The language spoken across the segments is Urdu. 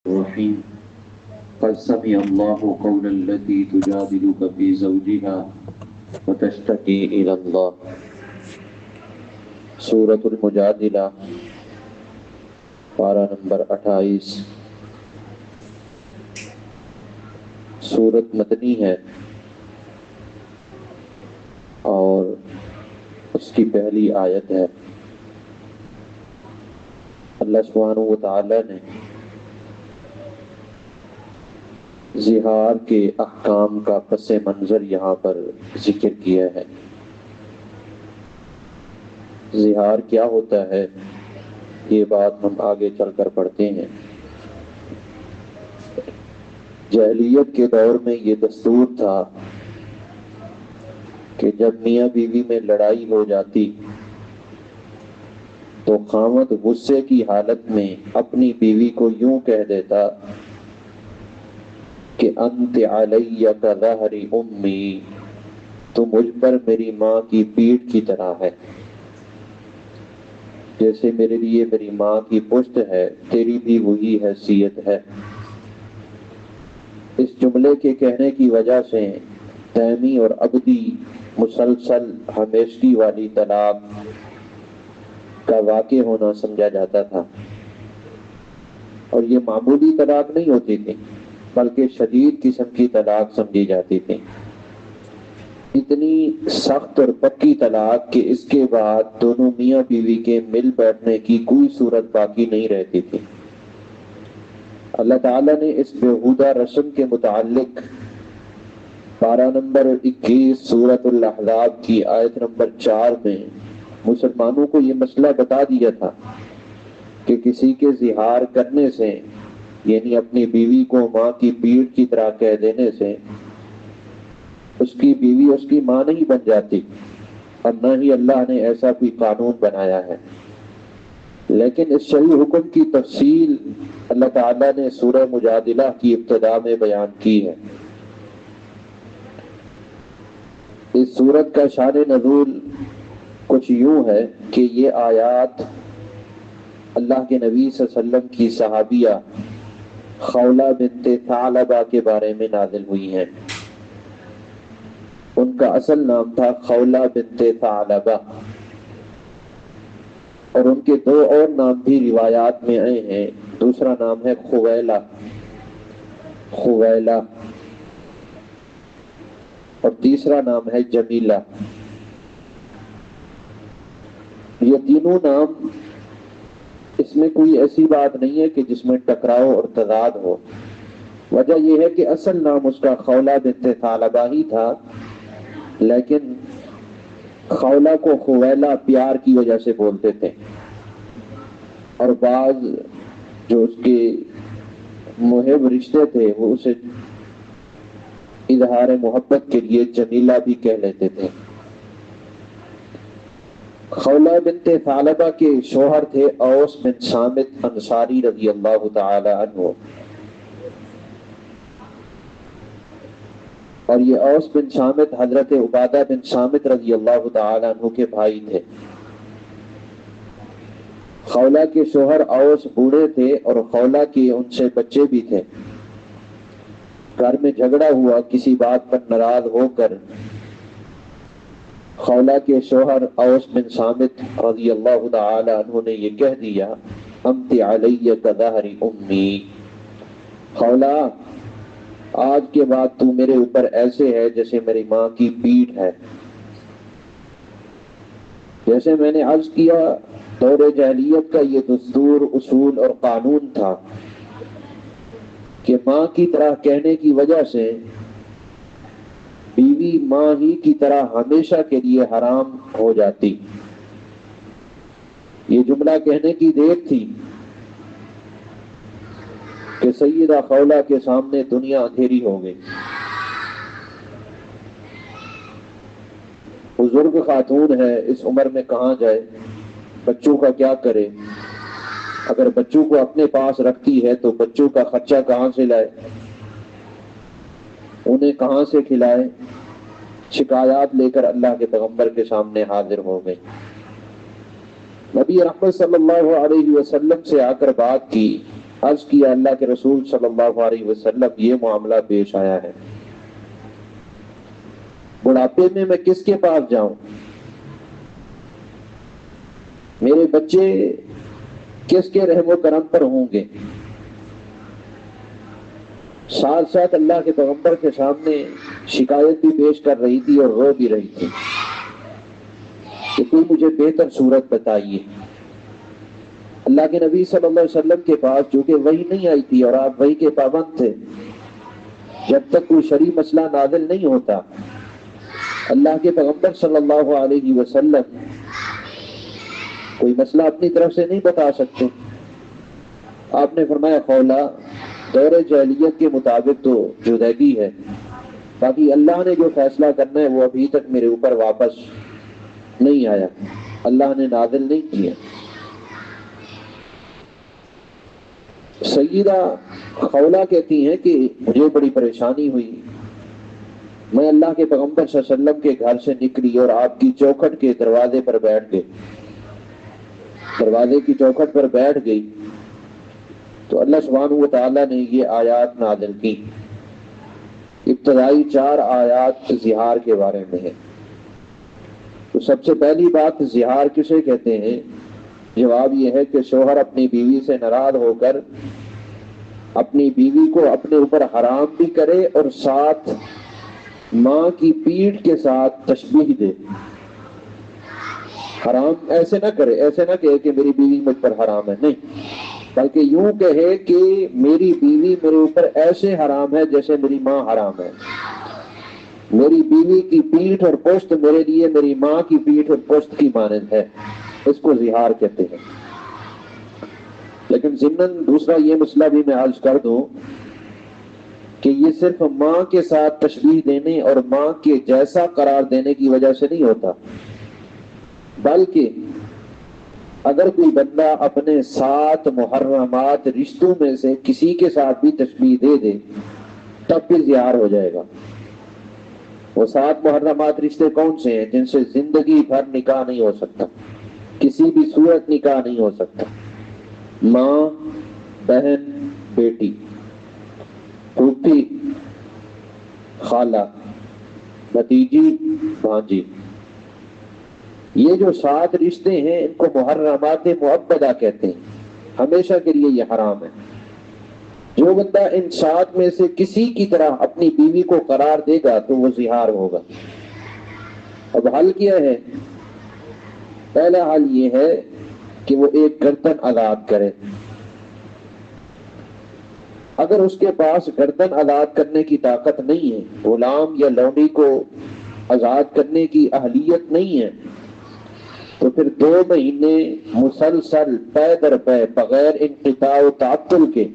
الرحيم قد سمع الله قول التي تجادلك في زوجها وتشتكي إلى الله۔ سورة المجادلہ، پارہ نمبر 28۔ سورت مدنی ہے اور اس کی پہلی آیت ہے۔ اللہ سبحانہ و تعالی نے زہار کے احکام کا پس منظر یہاں پر ذکر کیا ہے۔ زہار کیا ہوتا ہے یہ بات ہم آگے چل کر پڑھتے ہیں۔ جاہلیت کے دور میں یہ دستور تھا کہ جب میاں بیوی میں لڑائی ہو جاتی تو خاوند غصے کی حالت میں اپنی بیوی کو یوں کہہ دیتا کہ انت علی کظہر امی، تو مجھ پر میری ماں کی پیٹھ کی طرح ہے، جیسے میرے لیے میری ماں کی پشت ہے تیری بھی وہی حیثیت ہے۔ اس جملے کے کہنے کی وجہ سے دائمی اور ابدی مسلسل ہمیشگی والی طلاق کا واقع ہونا سمجھا جاتا تھا، اور یہ معمولی طلاق نہیں ہوتی تھی بلکہ شدید قسم کی طلاق سمجھی جاتی تھی، اتنی سخت اور پکی طلاق کہ اس کے بعد دونوں میاں بیوی کے مل بیٹھنے کی کوئی صورت باقی نہیں رہتی تھی۔ اللہ تعالیٰ نے اس بےہودہ رسم کے متعلق پارہ نمبر 21 سورۃ الاحزاب کی آیت نمبر 4 میں مسلمانوں کو یہ مسئلہ بتا دیا تھا کہ کسی کے زہار کرنے سے، یعنی اپنی بیوی کو ماں کی پیٹھ کی طرح کہہ دینے سے، اس کی بیوی اس کی ماں نہیں بن جاتی، اور نہ ہی اللہ نے ایسا کوئی قانون بنایا ہے۔ لیکن اس شرعی حکم کی تفصیل اللہ تعالیٰ نے سورہ مجادلہ کی ابتدا میں بیان کی ہے۔ اس سورت کا شان نزول کچھ یوں ہے کہ یہ آیات اللہ کے نبی صلی اللہ علیہ وسلم کی صحابیہ خولہ بنت ثعلبہ کے بارے میں نازل ہوئی ہیں۔ ان کا اصل نام تھا خولہ بنت ثعلبہ، اور ان کے دو اور نام بھی روایات میں آئے ہیں۔ دوسرا نام ہے خویلہ، اور تیسرا نام ہے جمیلہ۔ یہ تینوں نام، اس میں کوئی ایسی بات نہیں ہے کہ جس میں ٹکراؤ اور تضاد ہو۔ وجہ یہ ہے کہ اصل نام اس کا خولہ بنت ثعلبہ ہی تھا، لیکن خولہ کو خویلہ پیار کی وجہ سے بولتے تھے، اور بعض جو اس کے محب رشتے تھے وہ اسے اظہار محبت کے لیے جمیلہ بھی کہہ لیتے تھے۔ خولہ بنت ثعلبہ کے شوہر تھے اوس بن صامت انصاری رضی اللہ تعالی عنہ، اور یہ اوس بن صامت حضرت عبادہ بن صامت رضی اللہ تعالی عنہ کے بھائی تھے۔ خولہ کے شوہر اوس بوڑھے تھے اور خولہ کے ان سے بچے بھی تھے۔ گھر میں جھگڑا ہوا، کسی بات پر ناراض ہو کر خولہ کے شوہر اوس بن صامت رضی اللہ تعالی عنہ نے یہ کہہ دیا انت علی کظہر امی، خولہ آج کے بعد تو میرے اوپر ایسے ہے جیسے میری ماں کی پیٹھ ہے۔ جیسے میں نے عرض کیا، دور جاہلیت کا یہ دستور، اصول اور قانون تھا کہ ماں کی طرح کہنے کی وجہ سے بیوی ماں ہی کی طرح ہمیشہ کے لیے حرام ہو جاتی۔ یہ جملہ کہنے کی دیر تھی کہ سیدہ خولہ کے سامنے دنیا اندھیری ہو گئی۔ بزرگ خاتون ہے، اس عمر میں کہاں جائے، بچوں کا کیا کرے، اگر بچوں کو اپنے پاس رکھتی ہے تو بچوں کا خرچہ کہاں سے لائے، انہیں کہاں سے کھلائے۔ شکایات لے کر اللہ کے پیغمبر کے سامنے حاضر ہو گئی۔ نبی رحمت صلی اللہ علیہ وسلم سے آ کر بات کی عرض کیا اللہ کے رسول صلی اللہ علیہ وسلم یہ معاملہ پیش آیا ہے، بڑھاپے میں کس کے پاس جاؤں؟ میرے بچے کس کے رحم و کرم پر ہوں گے؟ ساتھ ساتھ اللہ کے پیغمبر کے سامنے شکایت بھی پیش کر رہی تھی اور رو بھی رہی تھی کہ کوئی مجھے بہتر صورت بتائیے۔ اللہ کے نبی صلی اللہ علیہ وسلم کے پاس چونکہ وحی نہیں آئی تھی اور آپ وحی کے پابند تھے، جب تک کوئی شرعی مسئلہ نازل نہیں ہوتا اللہ کے پیغمبر صلی اللہ علیہ وسلم کوئی مسئلہ اپنی طرف سے نہیں بتا سکتے۔ آپ نے فرمایا خولا دور جاہلیت کے مطابق تو جدیدی ہے، باقی اللہ نے جو فیصلہ کرنا ہے وہ ابھی تک میرے اوپر واپس نہیں آیا، اللہ نے نازل نہیں کیا۔ سیدہ خولا کہتی ہیں کہ مجھے بڑی پریشانی ہوئی، میں اللہ کے پیغمبر صلی اللہ علیہ وسلم کے گھر سے نکلی اور آپ کی چوکھٹ کے دروازے پر بیٹھ گئی، دروازے کی چوکھٹ پر بیٹھ گئی تو اللہ سبحانہ و تعالیٰ نے یہ آیات نازل کی۔ ابتدائی 4 آیات زہار کے بارے میں ہے۔ تو سب سے پہلی بات زہار کسے کہتے ہیں؟ جواب یہ ہے کہ شوہر اپنی بیوی سے ناراض ہو کر اپنی بیوی کو اپنے اوپر حرام بھی کرے اور ساتھ ماں کی پیٹھ کے ساتھ تشبیہ دے۔ حرام ایسے نہ کرے، ایسے نہ کہے کہ میری بیوی مجھ پر حرام ہے، نہیں، بلکہ یوں کہے کہ میری بیوی میرے اوپر ایسے حرام ہے جیسے میری ماں حرام ہے۔ میری بیوی کی پیٹھ اور پشت میرے لیے میری ماں کی پیٹھ اور پشت کی مانند ہے، اس کو زہار کہتے ہیں۔ لیکن ضمن دوسرا یہ مسئلہ بھی میں عرض کر دوں کہ یہ صرف ماں کے ساتھ تشبیہ دینے اور ماں کے جیسا قرار دینے کی وجہ سے نہیں ہوتا، بلکہ اگر کوئی بندہ اپنے 7 محرمات رشتوں میں سے کسی کے ساتھ بھی تشبیہ دے دے تب بھی زہار ہو جائے گا۔ وہ 7 محرمات رشتے کون سے ہیں؟ جن سے زندگی بھر نکاح نہیں ہو سکتا، کسی بھی صورت نکاح نہیں ہو سکتا۔ ماں، بہن، بیٹی، پھوپھی، خالہ، بھتیجی، بھانجی، یہ جو 7 رشتے ہیں ان کو محرمات مؤبدہ کہتے ہیں، ہمیشہ کے لیے یہ حرام ہے۔ جو بندہ ان 7 میں سے کسی کی طرح اپنی بیوی کو قرار دے گا تو وہ زہار ہوگا۔ اب حل کیا ہے؟ پہلا حل یہ ہے کہ وہ ایک گردن آزاد کرے۔ اگر اس کے پاس گردن آزاد کرنے کی طاقت نہیں ہے، غلام یا لونڈی کو آزاد کرنے کی اہلیت نہیں ہے، تو پھر 2 مہینے مسلسل پے در پے بغیر انقطاع و تعطل کے،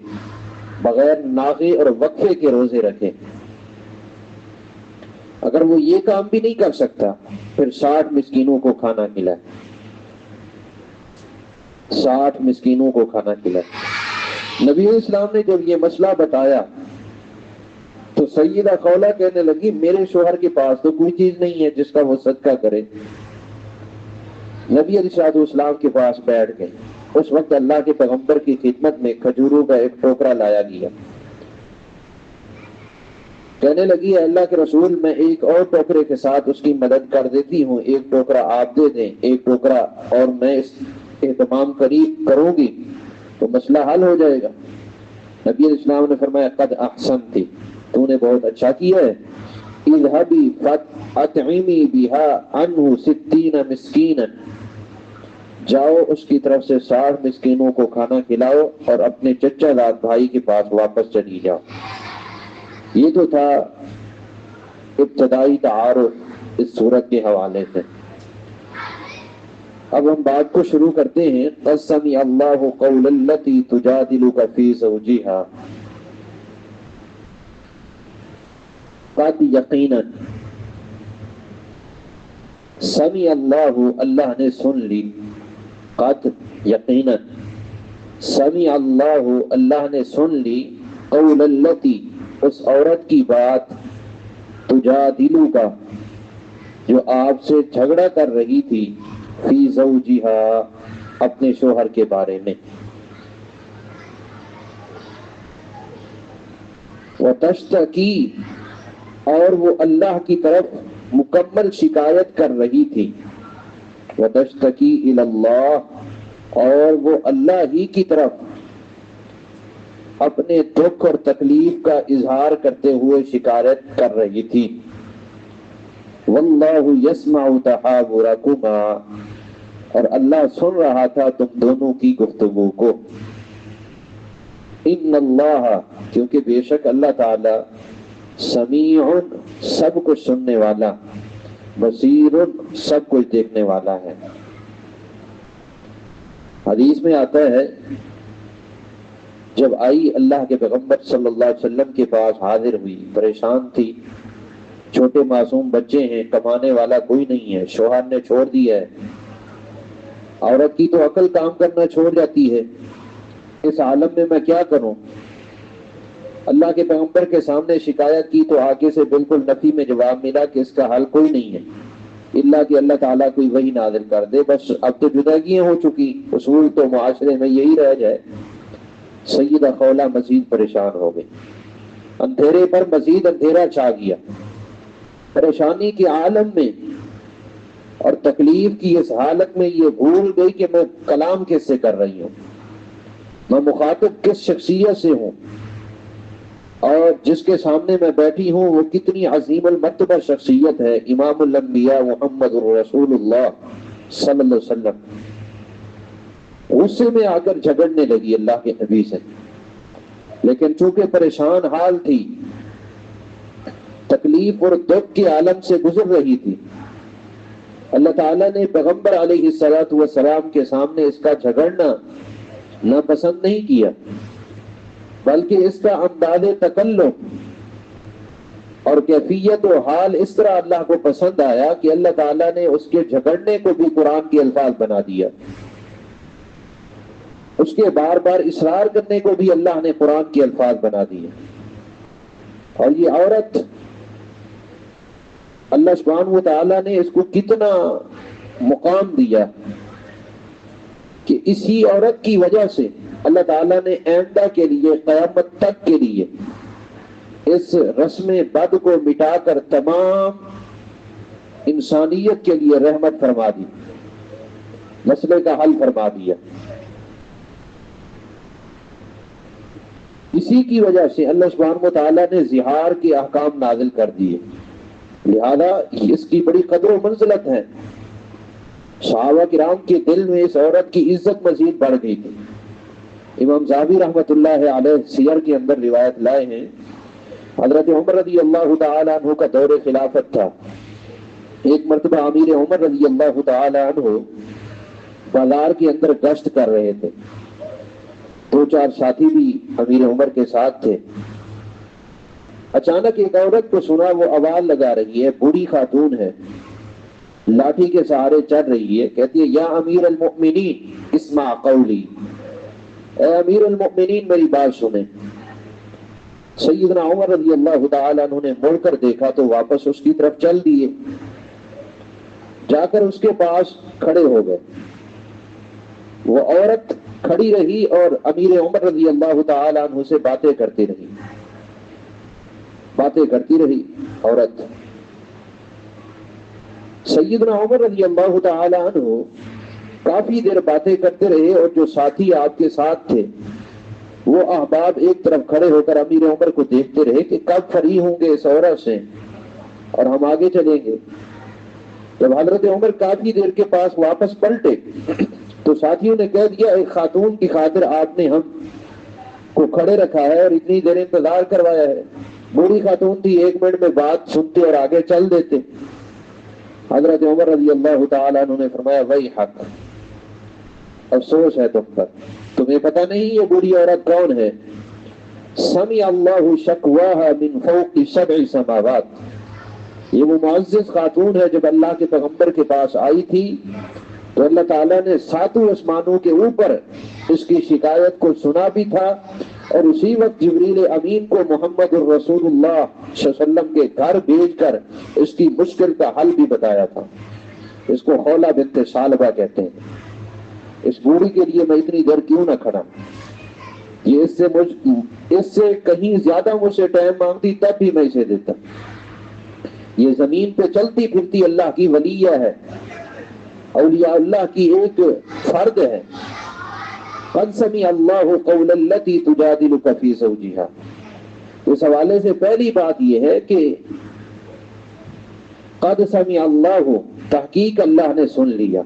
بغیر ناغے اور وقفے کے روزے رکھے۔ اگر وہ یہ کام بھی نہیں کر سکتا پھر 60 مسکینوں کو کھانا کھلائے، 60 مسکینوں کو کھانا کھلائے۔ نبی اسلام نے جب یہ مسئلہ بتایا تو سیدہ خولا کہنے لگی میرے شوہر کے پاس تو کوئی چیز نہیں ہے جس کا وہ صدقہ کرے۔ نبی علیہ السلام کے پاس بیٹھ گئے۔ اس وقت اللہ کے پیغمبر کی خدمت میں کھجوروں کا ایک ٹوکرا لایا گیا۔ کہنے لگی اے اللہ کے رسول، میں ایک اور ٹوکرے کے ساتھ اس کی مدد کر دیتی ہوں، ایک ٹوکرا آپ دے دیں، ایک ٹوکرا اور میں اس اہتمام کروں گی تو مسئلہ حل ہو جائے گا۔ نبی علیہ السلام نے فرمایا قد احسنتی، تو نے بہت اچھا کیا ہے، اذهبی فاطعمی بها عنہ 60 مسکینا، جاؤ اس کی طرف سے 60 مسکینوں کو کھانا کھلاؤ اور اپنے چچا زاد بھائی کے پاس واپس چلی جاؤ۔ یہ تو تھا ابتدائی تعارف اس صورت کے حوالے سے۔ اب ہم بات کو شروع کرتے ہیں۔ قد سمع اللہ قول التی تجادلک فی زوجہا، قد یقینا سمع اللہ، اللہ نے سن لی، قد یقینا سمع اللہ، اللہ نے سن لی، قول التی، اس عورت کی بات، تجادلک، جو آپ سے جھگڑا کر رہی تھی، فی زوجہا، اپنے شوہر کے بارے میں۔ وتشتکی، اور وہ اللہ کی طرف مکمل شکایت کر رہی تھی، وتشتکی الی اللہ، اور وہ اللہ ہی کی طرف اپنے دکھ اور تکلیف کا اظہار کرتے ہوئے شکایت کر رہی تھی۔ واللہ یسمع تحاورکما، اور اللہ سن رہا تھا تم دونوں کی گفتگو کو۔ ان اللہ، کیونکہ بے شک اللہ تعالی سمیع، سب کچھ سننے والا، بصیر، سب کچھ دیکھنے والا ہے۔ حدیث میں آتا ہے جب آئی اللہ کے پیغمبر صلی اللہ علیہ وسلم کے پاس حاضر ہوئی، پریشان تھی، چھوٹے معصوم بچے ہیں، کمانے والا کوئی نہیں ہے، شوہر نے چھوڑ دیا ہے، عورت کی تو عقل کام کرنا چھوڑ جاتی ہے، اس عالم میں میں کیا کروں؟ اللہ کے پیغمبر کے سامنے شکایت کی تو آگے سے بالکل نفی میں جواب ملا کہ اس کا حل کوئی نہیں ہے الا کہ اللہ تعالیٰ کوئی وحی نازل کر دے۔ بس اب تو جداگیاں ہو چکی، اصول تو معاشرے میں یہی رہ جائے۔ سیدہ خولہ مزید پریشان ہو گئی، اندھیرے پر مزید اندھیرا چھا گیا، پریشانی کے عالم میں اور تکلیف کی اس حالت میں یہ بھول گئی کہ میں کلام کس سے کر رہی ہوں، میں مخاطب کس شخصیت سے ہوں، اور جس کے سامنے میں بیٹھی ہوں وہ کتنی عظیم المرتبہ شخصیت ہے، امام الانبیاء محمد رسول اللہ صلی اللہ علیہ وسلم۔ غصے میں آ کر جھگڑنے لگی اللہ کے نبی سے، لیکن چونکہ پریشان حال تھی، تکلیف اور دکھ کے عالم سے گزر رہی تھی، اللہ تعالیٰ نے پیغمبر علیہ الصلوۃ والسلام کے سامنے اس کا جھگڑنا ناپسند نہیں کیا، بلکہ اس کا انداز تکلم اور کیفیت و حال اس طرح اللہ کو پسند آیا کہ اللہ تعالیٰ نے اس کے جھگڑنے کو بھی قرآن کے الفاظ بنا دیا، اس کے بار بار اصرار کرنے کو بھی اللہ نے قرآن کے الفاظ بنا دیے۔ اور یہ عورت، اللہ سبحانہ و تعالیٰ نے اس کو کتنا مقام دیا کہ اسی عورت کی وجہ سے اللہ تعالیٰ نے آئندہ کے لیے، قیامت تک کے لیے اس رسم بد کو مٹا کر تمام انسانیت کے لیے رحمت فرما دی، مسئلے کا حل فرما دیا۔ اسی کی وجہ سے اللہ سبحانہ و تعالیٰ نے زہار کے احکام نازل کر دیے، لہذا اس کی بڑی قدر و منزلت ہے۔ صحابہ کرام کے دل میں اس عورت کی عزت مزید بڑھ گئی تھی۔ امام ذہبی رحمۃ اللہ علیہ سیر کے اندر روایت لائے ہیں، حضرت عمر رضی اللہ تعالیٰ عنہ کا دور خلافت تھا۔ ایک مرتبہ امیر عمر رضی اللہ تعالیٰ عنہ بازار کے اندر گشت کر رہے تھے، دو چار ساتھی بھی امیر عمر کے ساتھ تھے۔ اچانک ایک عورت کو سنا، وہ آواز لگا رہی ہے، بوڑھی خاتون ہے، لاٹھی کے سہارے چل رہی ہے، کہتی ہے یا امیر المؤمنین اسمع قولی، اے امیر المؤمنین میری بات سنیں۔ سیدنا عمر رضی اللہ تعالیٰ عنہ نے مڑ کر دیکھا تو واپس اس کی طرف چل دیے، جا کر اس کے پاس کھڑے ہو گئے۔ وہ عورت کھڑی رہی اور امیر عمر رضی اللہ تعالیٰ عنہ سے باتیں کرتی رہی، باتیں کرتی رہی عورت۔ سیدنا عمر رضی اللہ تعالیٰ عنہ کافی دیر باتیں کرتے رہے، اور جو ساتھی آپ کے ساتھ تھے وہ احباب ایک طرف کھڑے ہو کر امیر عمر کو دیکھتے رہے کہ کب فری ہوں گے اس عورت سے اور ہم آگے چلیں گے۔ جب حضرت عمر کافی دیر کے پاس واپس پلٹے تو ساتھیوں نے کہہ دیا ایک خاتون کی خاطر آپ نے ہم کو کھڑے رکھا ہے اور اتنی دیر انتظار کروایا ہے، بوڑھی خاتون تھی، ایک منٹ میں بات سنتے اور آگے چل دیتے۔ حضرت عمر رضی اللہ تعالیٰ عنہ نے فرمایا وہی حق، افسوس ہے تم پر، تمہیں پتہ نہیں یہ بوڑھی عورت کون ہے؟ سمع اللہ شکواہا من فوق 7 سماوات، یہ وہ معزز خاتون ہے جب اللہ کے پیغمبر کے پاس آئی تھی تو اللہ تعالیٰ نے 7 آسمانوں کے اوپر اس کی شکایت کو سنا بھی تھا، اور اسی وقت جبریل امین کو محمد الرسول اللہ صلی اللہ علیہ وسلم کے گھر بھیج کر اس کی مشکل کا حل بھی بتایا تھا۔ اس کو خولہ بنت ثعلبہ کہتے ہیں۔ اس بوڑھی کے لیے میں اتنی دیر کیوں نہ کھڑا، یہ اس سے اس سے کہیں زیادہ مجھ سے ٹائم مانگتی تب بھی میں اسے دیتا. یہ زمین پہ چلتی پھرتی اللہ کی ولیہ ہے، اولیاء اللہ کی ایک فرد ہے. قد سمع اللہ قول التی تجادلک فی زوجہا. اس حوالے سے پہلی بات یہ ہے کہ قد سمع اللہ، تحقیق اللہ نے سن لیا،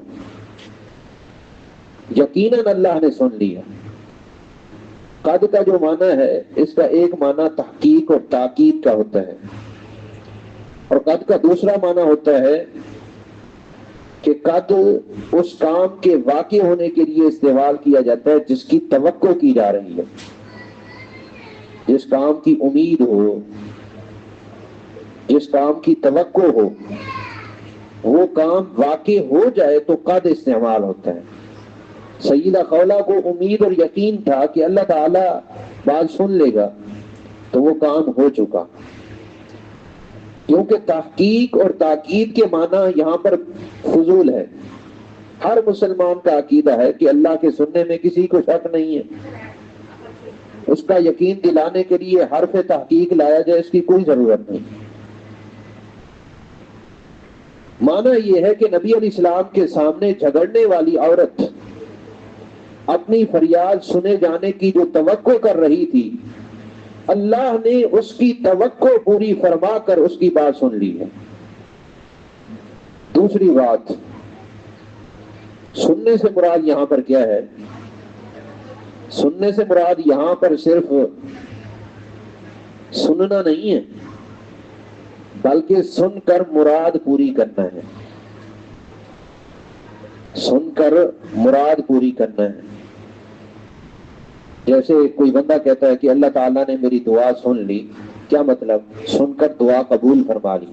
یقیناً اللہ نے سن لیا. قد کا جو معنی ہے اس کا ایک معنی تحقیق اور تاکید کا ہوتا ہے، اور قد کا دوسرا معنی ہوتا ہے کہ قد اس کام کے واقع ہونے کے لیے استعمال کیا جاتا ہے جس کی توقع کی جا رہی ہے، جس کام کی امید ہو، جس کام کی توقع ہو، وہ کام واقع ہو جائے تو قد استعمال ہوتا ہے. سیدہ خولہ کو امید اور یقین تھا کہ اللہ تعالیٰ بات سن لے گا، تو وہ کام ہو چکا. کیونکہ تحقیق اور تاکید کے معنی یہاں پر فضول ہے. ہر مسلمان کا عقیدہ ہے کہ اللہ کے سننے میں کسی کو شک نہیں ہے. اس کا یقین دلانے کے لیے حرف تحقیق لایا جائے، اس کی کوئی ضرورت نہیں. معنی یہ ہے کہ نبی علیہ السلام کے سامنے جھگڑنے والی عورت اپنی فریاد سنے جانے کی جو توقع کر رہی تھی، اللہ نے اس کی توقع پوری فرما کر اس کی بات سن لی ہے. دوسری بات، سننے سے مراد یہاں پر کیا ہے؟ سننے سے مراد یہاں پر صرف سننا نہیں ہے، بلکہ سن کر مراد پوری کرنا ہے. سن کر مراد پوری کرنا ہے. جیسے کوئی بندہ کہتا ہے کہ اللہ تعالیٰ نے میری دعا سن لی، کیا مطلب؟ سن کر دعا قبول فرما لی.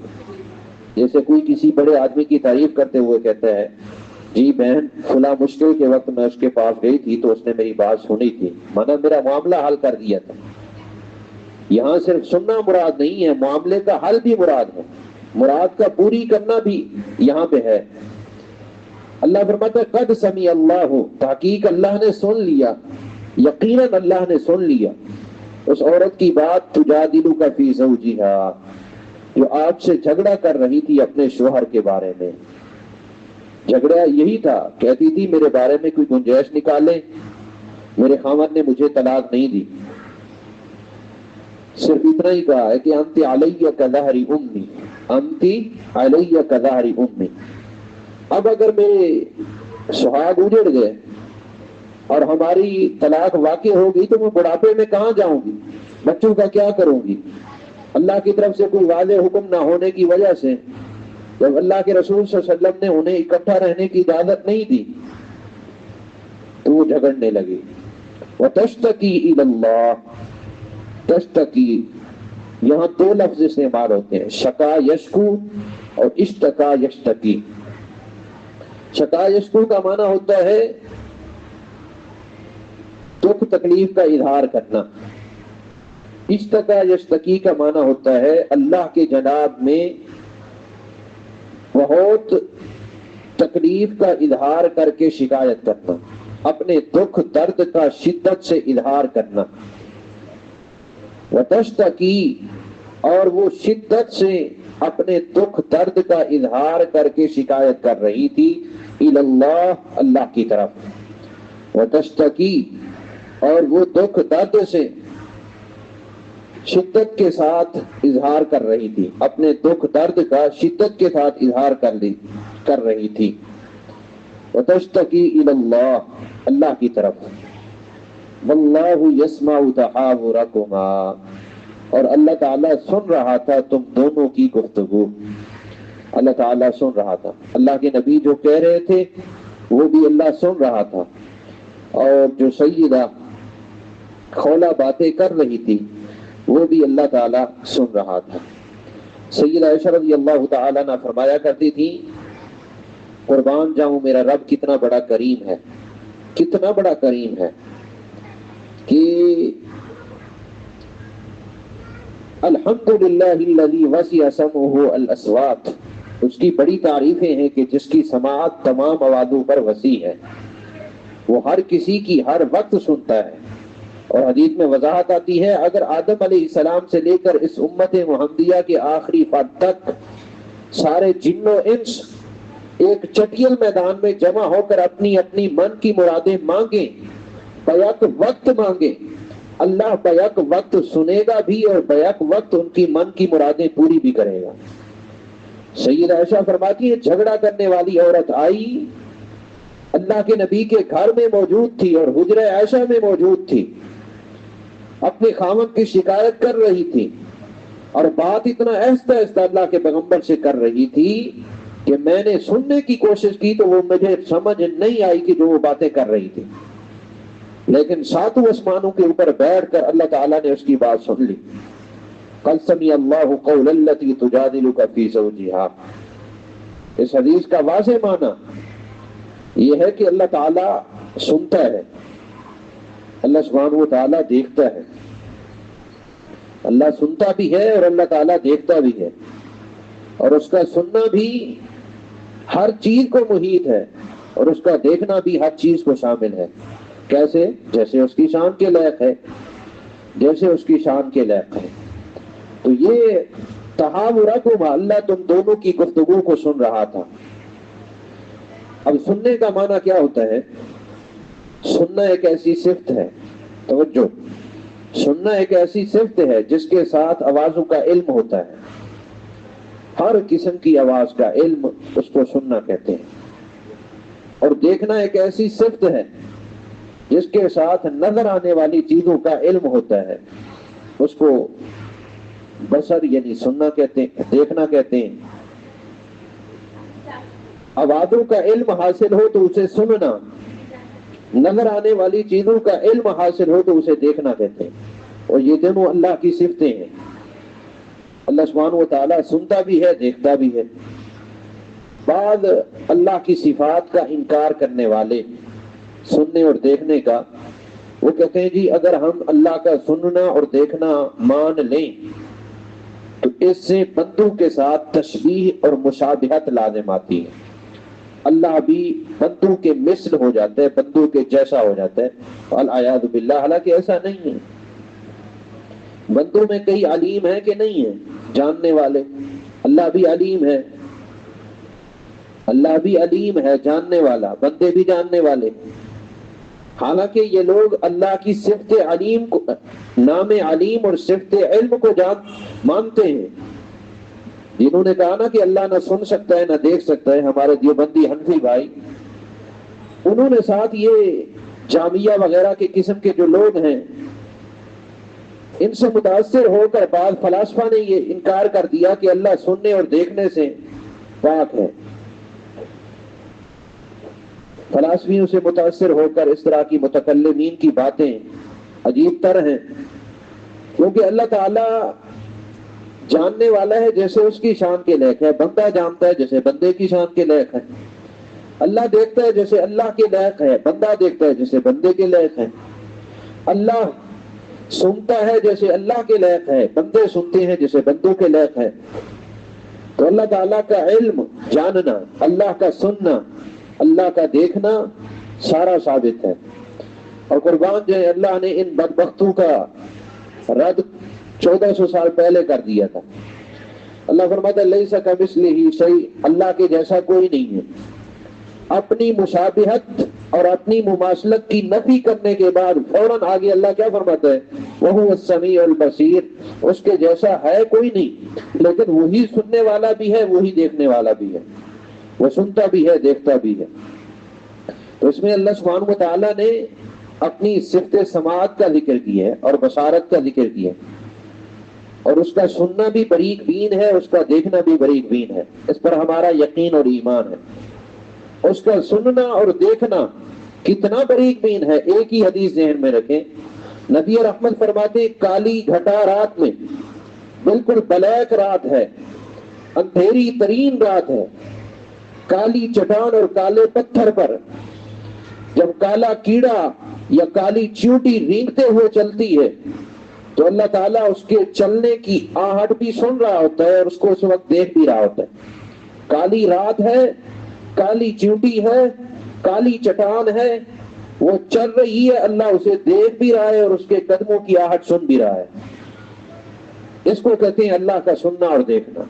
جیسے کوئی کسی بڑے آدمی کی تعریف کرتے ہوئے کہتا ہے، جی بہن فلاں مشکل کے وقت میں اس کے پاس گئی تھی تو اس نے میری بات سنی تھی، مانا میرا معاملہ حل کر دیا تھا. یہاں صرف سننا مراد نہیں ہے، معاملے کا حل بھی مراد ہے، مراد کا پوری کرنا بھی یہاں پہ ہے. اللہ فرماتا ہے قد سمع اللہ، تحقیق اللہ نے سن لیا، یقیناً اللہ نے سن لیا اس عورت کی بات، تجادلک فی زوجہا، جو آپ سے جھگڑا کر رہی تھی اپنے شوہر کے بارے میں. جھگڑا یہی تھا، کہتی تھی میرے بارے میں کوئی گنجائش نکالیں، میرے خاوند نے مجھے طلاق نہیں دی. صرف اتنا ہی کہا ہے کہ انت علیہ کظہر امی، انت علیہ کظہر امی. اب اگر میرے سہاگ اجڑ گئے اور ہماری طلاق واقع ہو گئی تو میں بڑھاپے میں کہاں جاؤں گی؟ بچوں کا کیا کروں گی؟ اللہ کی طرف سے کوئی واضح حکم نہ ہونے کی وجہ سے جب اللہ کے رسول صلی اللہ علیہ وسلم نے انہیں اکٹھا رہنے کی اجازت نہیں دی تو وہ جھگڑنے لگے. وَتَشْتَكِي إِلَى اللَّهِ، تشتکی یہاں دو لفظ استعمال ہوتے ہیں، شکا یشکو اور اشتکا یشتکی. شکا یشکو کا معنی ہوتا ہے دکھ تکلیف کا اظہار کرنا. اشتکا یشتکی کا معنی ہوتا ہے اللہ کے جناب میں بہت تکلیف کا اظہار کر کے شکایت کرنا، اپنے دکھ درد کا شدت سے اظہار کرنا. وتشتکی، اور وہ شدت سے اپنے دکھ درد کا اظہار کر کے شکایت کر رہی تھی الی اللہ، اللہ کی طرف. وتشتکی، اور وہ دکھ درد سے شدت کے ساتھ اظہار کر رہی تھی، اپنے دکھ درد کا شدت کے ساتھ اظہار کر رہی تھی. وتشتکی الی اللہ، اللہ کی طرف. واللہ یسمع تحاورکما، اور اللہ تعالیٰ سن رہا تھا تم دونوں کی گفتگو. اللہ تعالیٰ سن رہا تھا، اللہ کے نبی جو کہہ رہے تھے وہ بھی اللہ سن رہا تھا، اور جو سیدہ خولہ باتیں کر رہی تھی وہ بھی اللہ تعالیٰ سن رہا تھا. سیدہ عائشہ رضی اللہ تعالیٰ عنہ فرمایا کرتی تھی، قربان جاؤں میرا رب کتنا بڑا کریم ہے، کتنا بڑا کریم ہے کہ الحمدللہ الذی وسع سمعہ الاصوات، اس کی بڑی تعریفیں ہیں کہ جس کی سماعت تمام آوازوں پر وسیع ہے، وہ ہر کسی کی ہر وقت سنتا ہے. اور حدیث میں وضاحت آتی ہے اگر آدم علیہ السلام سے لے کر اس امت محمدیہ کے آخری فرد تک سارے جن و انس ایک چٹیل میدان میں جمع ہو کر اپنی اپنی من کی مرادیں مانگیں، بیک وقت مانگیں، اللہ بیک وقت سنے گا بھی اور بیک وقت ان کی من کی مرادیں پوری بھی کرے گا۔ سید عائشہ فرماتی ہے جھگڑا کرنے والی عورت آئی، اللہ کے نبی کے گھر میں موجود تھی اور حجرہ عائشہ میں موجود تھی، اپنے خاوند کی شکایت کر رہی تھی اور بات اتنا آہستہ آہستہ اللہ کے پیغمبر سے کر رہی تھی کہ میں نے سننے کی کوشش کی تو وہ مجھے سمجھ نہیں آئی کہ جو وہ باتیں کر رہی تھی، لیکن ساتوں آسمانوں کے اوپر بیٹھ کر اللہ تعالیٰ نے اس کی بات سن لی۔ قد سمع اللہ قول التی تجادلک فی زوجہا۔ اس حدیث کا واضح معنی یہ ہے کہ اللہ تعالیٰ سنتا ہے، اللہ سبحانہ و تعالیٰ دیکھتا ہے، اللہ سنتا بھی ہے اور اللہ تعالیٰ دیکھتا بھی ہے، اور اس کا سننا بھی ہر چیز کو محیط ہے اور اس کا دیکھنا بھی ہر چیز کو شامل ہے۔ کیسے؟ جیسے اس کی شان کے لائق ہے، جیسے اس کی شان کے لائق ہے۔ تو یہ تحاورکم، اللہ تم دونوں کی گفتگو کو سن رہا تھا۔ اب سننے کا معنی کیا ہوتا ہے؟ سننا ایک ایسی صفت ہے، توجہ، سننا ایک ایسی صفت ہے جس کے ساتھ آوازوں کا علم ہوتا ہے، ہر قسم کی آواز کا علم اس کو سننا کہتے ہیں۔ اور دیکھنا ایک ایسی صفت ہے جس کے ساتھ نظر آنے والی چیزوں کا علم ہوتا ہے، اس کو بصر یعنی سننا کہتے ہیں، دیکھنا کہتے ہیں۔ آوازوں کا علم حاصل ہو تو اسے سننا، نظر آنے والی چیزوں کا علم حاصل ہو تو اسے دیکھنا کہتے ہیں، اور یہ دونوں اللہ کی صفتیں ہیں۔ اللہ سبحانہ و تعالیٰ سنتا بھی ہے، دیکھتا بھی ہے۔ بعض اللہ کی صفات کا انکار کرنے والے سننے اور دیکھنے کا، وہ کہتے ہیں جی اگر ہم اللہ کا سننا اور دیکھنا مان لیں تو اس سے بندوں کے ساتھ تشبیہ اور مشابہت لازم آتی ہے، اللہ بھی بندوں کے مثل ہو جاتا ہے، بندوں کے جیسا ہو جاتا ہے، والعیاذ باللہ۔ حالانکہ ایسا نہیں ہے، بندوں میں کئی علیم ہیں کہ نہیں ہیں، جاننے والے، اللہ بھی علیم ہے، اللہ بھی علیم ہے، جاننے والا، بندے بھی جاننے والے۔ حالانکہ یہ لوگ اللہ کی صفت علیم کو، نام علیم اور صفت علم کو مانتے ہیں۔ جنہوں نے کہا نا کہ اللہ نہ سن سکتا ہے نہ دیکھ سکتا ہے، ہمارے دیوبندی حنفی بھائی، انہوں نے ساتھ یہ جامعہ وغیرہ کے قسم کے جو لوگ ہیں، ان سے متاثر ہو کر بعض فلاسفہ نے یہ انکار کر دیا کہ اللہ سننے اور دیکھنے سے پاک ہے۔ فلاسفیوں سے متاثر ہو کر اس طرح کی متکلمین کی باتیں عجیب تر ہیں، کیونکہ اللہ تعالیٰ جاننے والا ہے جیسے اس کی شان کے لائق ہے، بندہ جانتا ہے جیسے بندے کی شان کے لائق ہے، اللہ دیکھتا ہے جیسے اللہ کے لائق ہے، بندہ دیکھتا ہے جیسے بندے کے لائق ہے، اللہ سنتا ہے جیسے اللہ کے لائق ہے، بندے سنتے ہیں جیسے بندوں کے لائق ہے۔ تو اللہ تعالیٰ کا علم جاننا، اللہ کا سننا، اللہ کا دیکھنا سارا ثابت ہے۔ اور قربان جائے اللہ نے ان بدبختوں کا رد 1400 سال پہلے کر دیا تھا۔ اللہ فرماتا ہے لیس کمثلہ شیء، اللہ کے جیسا کوئی نہیں ہے۔ اپنی مشابہت اور اپنی مماثلت کی نفی کرنے کے بعد فوراً آگے اللہ کیا فرماتا ہے؟ وہو السمیع البصیر، اس کے جیسا ہے کوئی نہیں، لیکن وہی سننے والا بھی ہے، وہی دیکھنے والا بھی ہے، وہ سنتا بھی ہے، دیکھتا بھی ہے۔ تو اس میں اللہ سبحانہ و تعالیٰ نے اپنی صفت سماعت کا ذکر کیا ہے اور بصارت کا ذکر کیا ہے، اور اس کا سننا بھی بریک بین ہے، اس کا دیکھنا بھی بریک بین ہے، اس پر ہمارا یقین اور ایمان ہے۔ اس کا سننا اور دیکھنا کتنا بریک بین ہے، ایک ہی حدیث ذہن میں رکھیں، نبی رحمت فرماتے کالی گھٹا رات میں، بالکل بلیک رات ہے، اندھیری ترین رات ہے، کالی چٹان اور کالے پتھر پر جب کالا کیڑا یا کالی چیونٹی رینگتے ہوئے چلتی ہے تو اللہ تعالیٰ اس کے چلنے کی آہٹ بھی سن رہا ہوتا ہے اور اس کو اس وقت دیکھ بھی رہا ہوتا ہے۔ کالی رات ہے، کالی چیونٹی ہے، کالی چٹان ہے، وہ چل رہی ہے، اللہ اسے دیکھ بھی رہا ہے اور اس کے قدموں کی آہٹ سن بھی رہا ہے. اس کو کہتے ہیں اللہ کا سننا اور دیکھنا.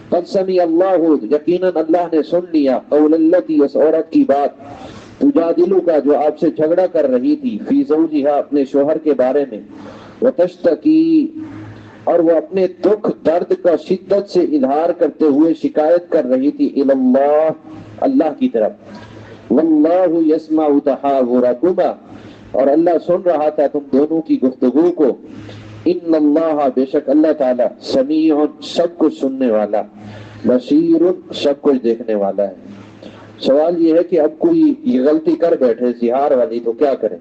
قد سمع اللہ، یقیناً اللہ نے سن لیا، قول التی، اس عورت کی بات، تجادلو کا، جو آپ سے جھگڑا کر رہی تھی، فی زوجہا، اپنے شوہر کے بارے میں، وتشتکی، اور وہ اپنے دکھ درد کا شدت سے اظہار کرتے ہوئے شکایت کر رہی تھی، الی اللہ، اللہ کی طرف. واللہ یسمع تحاورکما، اور اللہ سن رہا تھا تم دونوں کی گفتگو کو. ان اللہ، بے شک اللہ تعالی، سمیع، سب کچھ سننے والا، بصیر، سب کچھ دیکھنے والا ہے. سوال یہ ہے کہ اب کوئی یہ غلطی کر بیٹھے زہار والی تو کیا کریں؟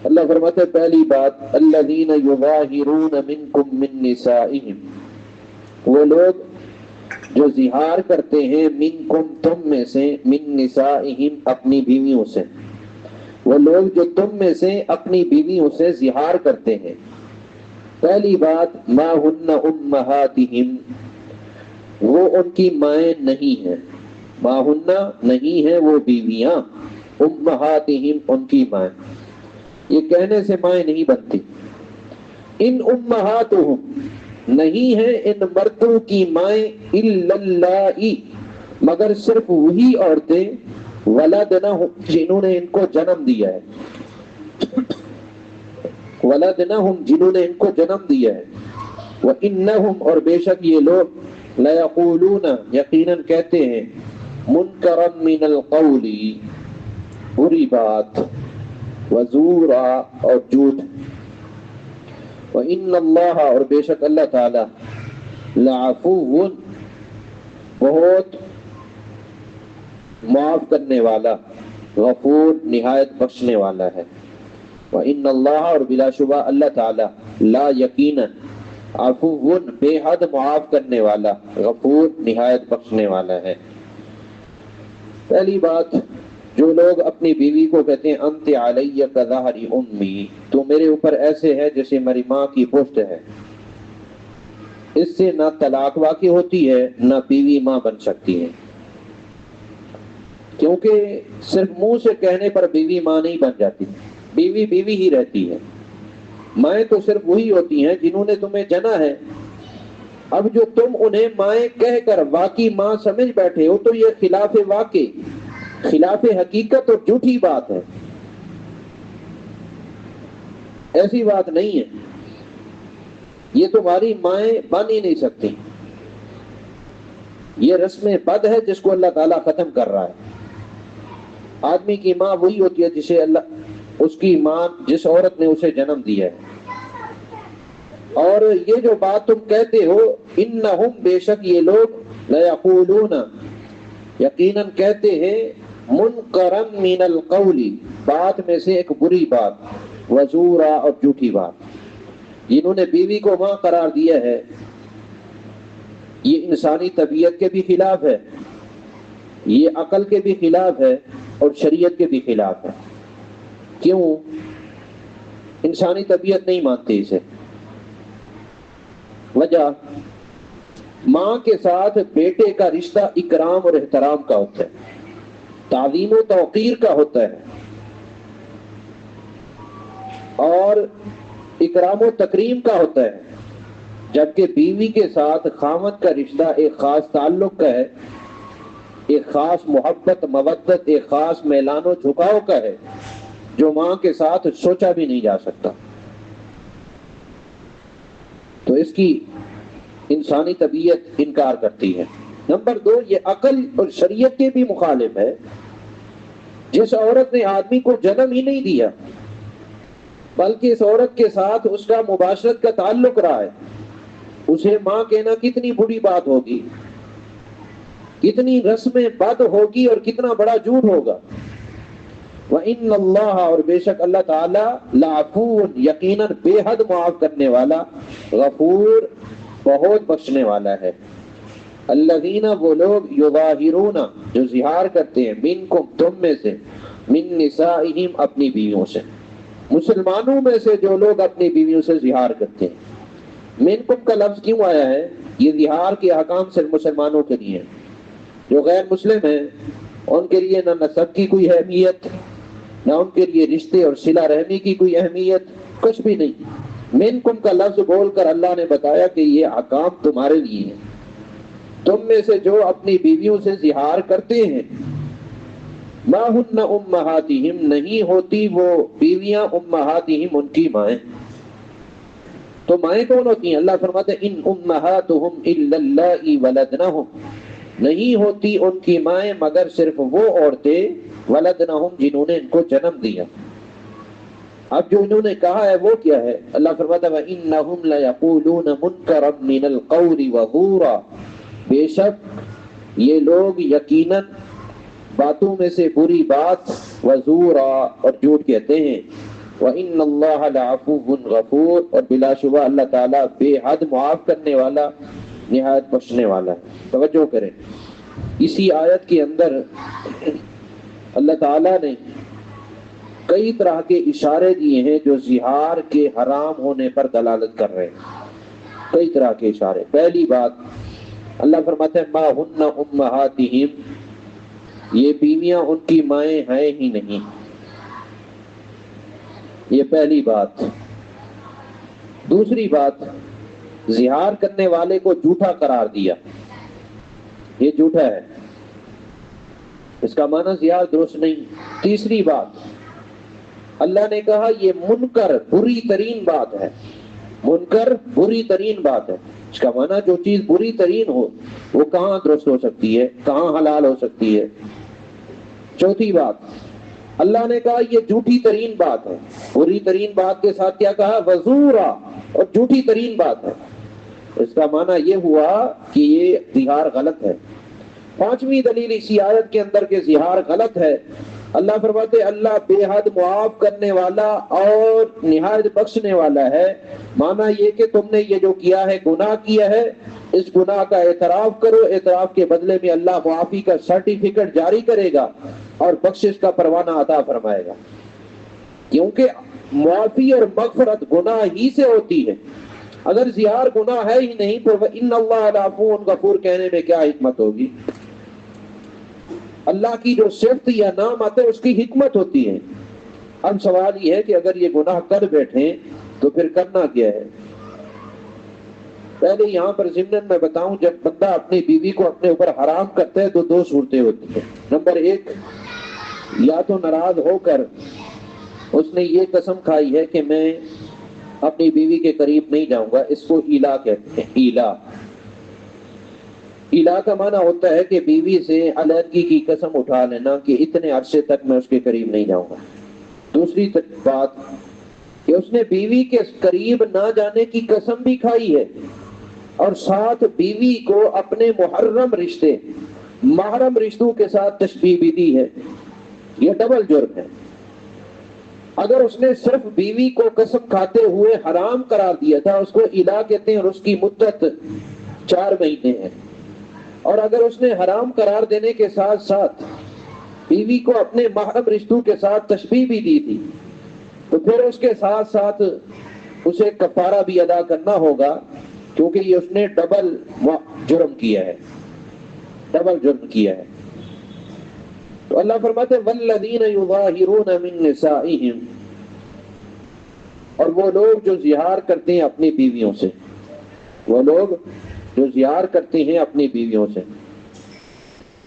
اللہ فرماتے ہیں پہلی بات، الذین یظاہرون منکم من نسائہم، وہ لوگ جو زہار کرتے ہیں، منکم، تم میں سے، من نسائہم، اپنی بیویوں سے، وہ لوگ جو تم میں سے اپنی بیویوں سے زہار کرتے ہیں. پہلی بات، ما ہن امہاتہم، وہ ان کی مائیں نہیں ہیں. ما ہن، نہیں ہیں وہ بیویاں، امہاتہم، ان کی مائیں. یہ کہنے سے مائیں نہیں بنتی. ان امہاتہم، نہیں ہیں ان مردوں کی مائیں، الا اللائی، مگر صرف وہی عورتیں، ولدنہم، جنہوں نے ان کو جنم دیا ہے. ولدنہم، جنہوں نے ان کو جنم دیا ہے. وانہم، اور بے شک یہ لوگ، لیقولون، یقیناً کہتے ہیں، منکرا من القول، بری بات، وزورا، اور جھوٹ. وان اللہ، اور بے شک اللہ تعالی، لعفو، بہت معاف کرنے والا، غفور، نہایت بخشنے والا ہے. وان اللہ، اور بلا شبہ اللہ تعالی، لا، یقیناً، عفو، بے حد معاف کرنے والا، غفور، نہایت بخشنے والا ہے. پہلی بات، جو لوگ اپنی بیوی کو کہتے ہیں انت علی کظہر امی، تو میرے اوپر ایسے ہے جیسے میری ماں کی پشت ہے، اس سے نہ طلاق واقع ہوتی ہے نہ بیوی ماں بن سکتی ہے. کیونکہ صرف منہ سے کہنے پر بیوی ماں نہیں بن جاتی، بیوی بیوی ہی رہتی ہے. مائیں تو صرف وہی ہوتی ہیں جنہوں نے تمہیں جنا ہے. اب جو تم انہیں مائیں کہہ کر واقعی ماں سمجھ بیٹھے ہو، تو یہ خلاف واقع، خلاف حقیقت اور جھوٹی بات ہے. ایسی بات نہیں ہے، یہ تمہاری مائیں بن ہی نہیں سکتی. یہ رسم بد ہے جس کو اللہ تعالیٰ ختم کر رہا ہے. آدمی کی ماں وہی ہوتی ہے جسے اللہ، اس کی ماں جس عورت نے اسے جنم دیا ہے. اور یہ جو بات تم کہتے ہو، انہم، بے شک یہ لوگ، لیقولون، یقیناً کہتے ہیں، منکرا من القول، بات میں سے ایک بری بات، وزورا، اور جھوٹی بات. جنہوں نے بیوی کو ماں قرار دیا ہے، یہ انسانی طبیعت کے بھی خلاف ہے، یہ عقل کے بھی خلاف ہے، اور شریعت کے بھی خلاف ہے. کیوں؟ انسانی طبیعت نہیں مانتی اسے. وجہ، ماں کے ساتھ بیٹے کا رشتہ اکرام اور احترام کا ہوتا ہے، تعظیم و توقیر کا ہوتا ہے، اور اکرام و تکریم کا ہوتا ہے. جبکہ بیوی کے ساتھ خاوند کا رشتہ ایک خاص تعلق کا ہے، ایک خاص محبت، مودت، ایک خاص میلان و جھکاؤ کا ہے، جو ماں کے ساتھ سوچا بھی نہیں جا سکتا. تو اس کی انسانی طبیعت انکار کرتی ہے. نمبر 2، یہ عقل اور شریعت کے بھی مخالف ہے. جس عورت نے آدمی کو جنم ہی نہیں دیا، بلکہ اس عورت کے ساتھ اس کا مباشرت کا تعلق رہا ہے، اسے ماں کہنا کتنی بری بات ہوگی، کتنی رسم بد ہوگی، اور کتنا بڑا جھوٹ ہوگا. وَإِنَّ اللَّهَ، اور بے شک اللہ تعالیٰ، لَعَفُوٌّ، یقیناً بے حد معاف کرنے والا، غفور، بہت بخشنے والا ہے. الذین، وہ لوگ، یظاہرون، جو زہار کرتے ہیں، منکم، تم میں سے، من نسائہم، اپنی بیویوں سے، مسلمانوں میں سے جو لوگ اپنی بیویوں سے زہار کرتے ہیں. منکم کا لفظ کیوں آیا ہے؟ یہ زہار کے احکام صرف مسلمانوں کے لیے ہیں. جو غیر مسلم ہیں ان کے لیے نہ نسب کی کوئی اہمیت، نہ ان کے لیے رشتے اور صلہ رحمی کی کوئی اہمیت کچھ بھی نہیں۔ منکم کا لفظ بول کر اللہ نے بتایا کہ یہ احکام تمہارے لیے ہیں۔ تم میں سے جو اپنی بیویوں سے زہار کرتے ہیں، ما ہن امہاتہم، نہیں ہوتی وہ بیویاں امہاتہم ان کی مائیں۔ تو مائیں کون ہوتی ہیں؟ اللہ فرماتے ہیں ان امہاتہم الا اللائی ولدنہم، نہیں ہوتی ان کی مائیں مگر صرف وہ عورتیں ولدنہم جنہوں نے ان کو جنم دیا۔ اب جو انہوں نے کہا ہے وہ کیا ہے؟ اللہ فرماتا ہے وَإِنَّهُمْ لَيَقُولُونَ مُنْكَرًا مِنَ الْقَوْلِ وَزُورًا، بے شک یہ لوگ یقیناً باتوں میں سے بری بات وزورا اور جھوٹ کہتے ہیں۔ وَإِنَّ اللَّهَ لَعَفُوٌّ غَفُورٌ، اور بلا شبہ اللہ تعالیٰ بے حد معاف کرنے والا نہایت بخشنے والا ہے۔ توجہ کریں، اسی آیت کے اندر اللہ تعالیٰ نے کئی طرح کے اشارے دیے ہیں جو زہار کے حرام ہونے پر دلالت کر رہے ہیں۔ کئی طرح کے اشارے۔ پہلی بات اللہ فرماتے ہیں ما ہن امہاتہم، یہ بیویاں ان کی مائیں ہیں ہی نہیں، یہ پہلی بات۔ دوسری بات، زہار کرنے والے کو جھوٹا قرار دیا، یہ جھوٹا ہے، اس کا معنی زہار درست نہیں۔ تیسری بات، اللہ نے کہا یہ منکر بری ترین بات ہے، منکر بری ترین بات ہے، اس کا معنی جو چیز بری ترین ہو وہ کہاں درست ہو سکتی ہے، کہاں حلال ہو سکتی ہے۔ چوتھی بات، اللہ نے کہا یہ جھوٹی ترین بات ہے، بری ترین بات کے ساتھ کیا کہا؟ وزورا، اور جھوٹی ترین بات ہے، اس کا معنی یہ ہوا کہ یہ زہار غلط ہے۔ پانچویں دلیل اسی آیت کے اندر کہ زہار غلط ہے، اللہ فرماتے اللہ بے حد معاف کرنے والا اور نہایت بخشنے والا ہے۔ مانا یہ کہ تم نے یہ جو کیا ہے گناہ کیا ہے، اس گناہ کا اعتراف کرو، اعتراف کے بدلے میں اللہ معافی کا سرٹیفکیٹ جاری کرے گا اور بخشش کا پروانہ عطا فرمائے گا، کیونکہ معافی اور مغفرت گناہ ہی سے ہوتی ہے۔ اگر زہار گناہ ہے ہی نہیں تو ان اللہ لعفو غفور کہنے میں کیا حکمت ہوگی؟ اللہ کی جو صفت یا نام آتے ہیں اس کی حکمت ہوتی ہے۔ اب سوال یہ ہے کہ اگر یہ گناہ کر بیٹھیں تو پھر کرنا کیا ہے؟ پہلے یہاں پر ضمن میں بتاؤں، جب بندہ اپنی بیوی کو اپنے اوپر حرام کرتا ہے تو دو صورتیں ہوتی ہیں۔ نمبر ایک، یا تو ناراض ہو کر اس نے یہ قسم کھائی ہے کہ میں اپنی بیوی کے قریب نہیں جاؤں گا، اس کو ایلا کہتے ہیں۔ ایلا، ایلا کا معنی ہوتا ہے کہ بیوی سے علیحدگی کی قسم اٹھا لینا کہ اتنے عرصے تک میں اس کے قریب نہیں جاؤں گا۔ دوسری بات کہ اس نے بیوی کے قریب نہ جانے کی قسم بھی کھائی ہے اور ساتھ بیوی کو اپنے محرم رشتے، محرم رشتوں کے ساتھ تشبیہ بھی دی ہے، یہ ڈبل جرم ہے۔ اگر اس نے صرف بیوی کو قسم کھاتے ہوئے حرام قرار دیا تھا، اس کو ایلا کہتے ہیں اور اس کی مدت 4 مہینے ہے، اور اگر اس نے حرام قرار دینے کے ساتھ ساتھ بیوی کو اپنے محرم رشتوں کے ساتھ تشبیہ بھی دی تھی تو پھر اس کے ساتھ ساتھ اسے کفارہ بھی ادا کرنا ہوگا، کیونکہ یہ اس نے ڈبل جرم کیا ہے، ڈبل جرم کیا ہے۔ تو اللہ فرماتے والذین یظاہرون من نسائہم، اور وہ لوگ جو زہار کرتے ہیں اپنی بیویوں سے، وہ لوگ جو زہار کرتے ہیں اپنی بیویوں سے،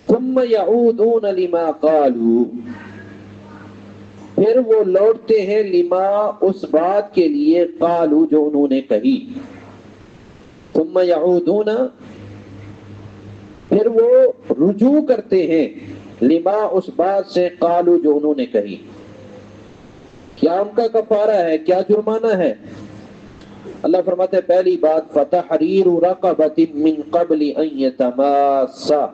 ثم یعودون لما قالوا، پھر وہ لوٹتے ہیں لما، اس بات کے لیے، قالوا جو انہوں نے کہی، ثم یعودون، پھر وہ رجوع کرتے ہیں، لما، اس بات سے، قالوا جو انہوں نے کہی۔ کیا ان کا کفارہ ہے؟ کیا جرمانہ ہے؟ اللہ فرماتے ہیں پہلی بات فتحریر رقبۃ من قبل ان یتماسا،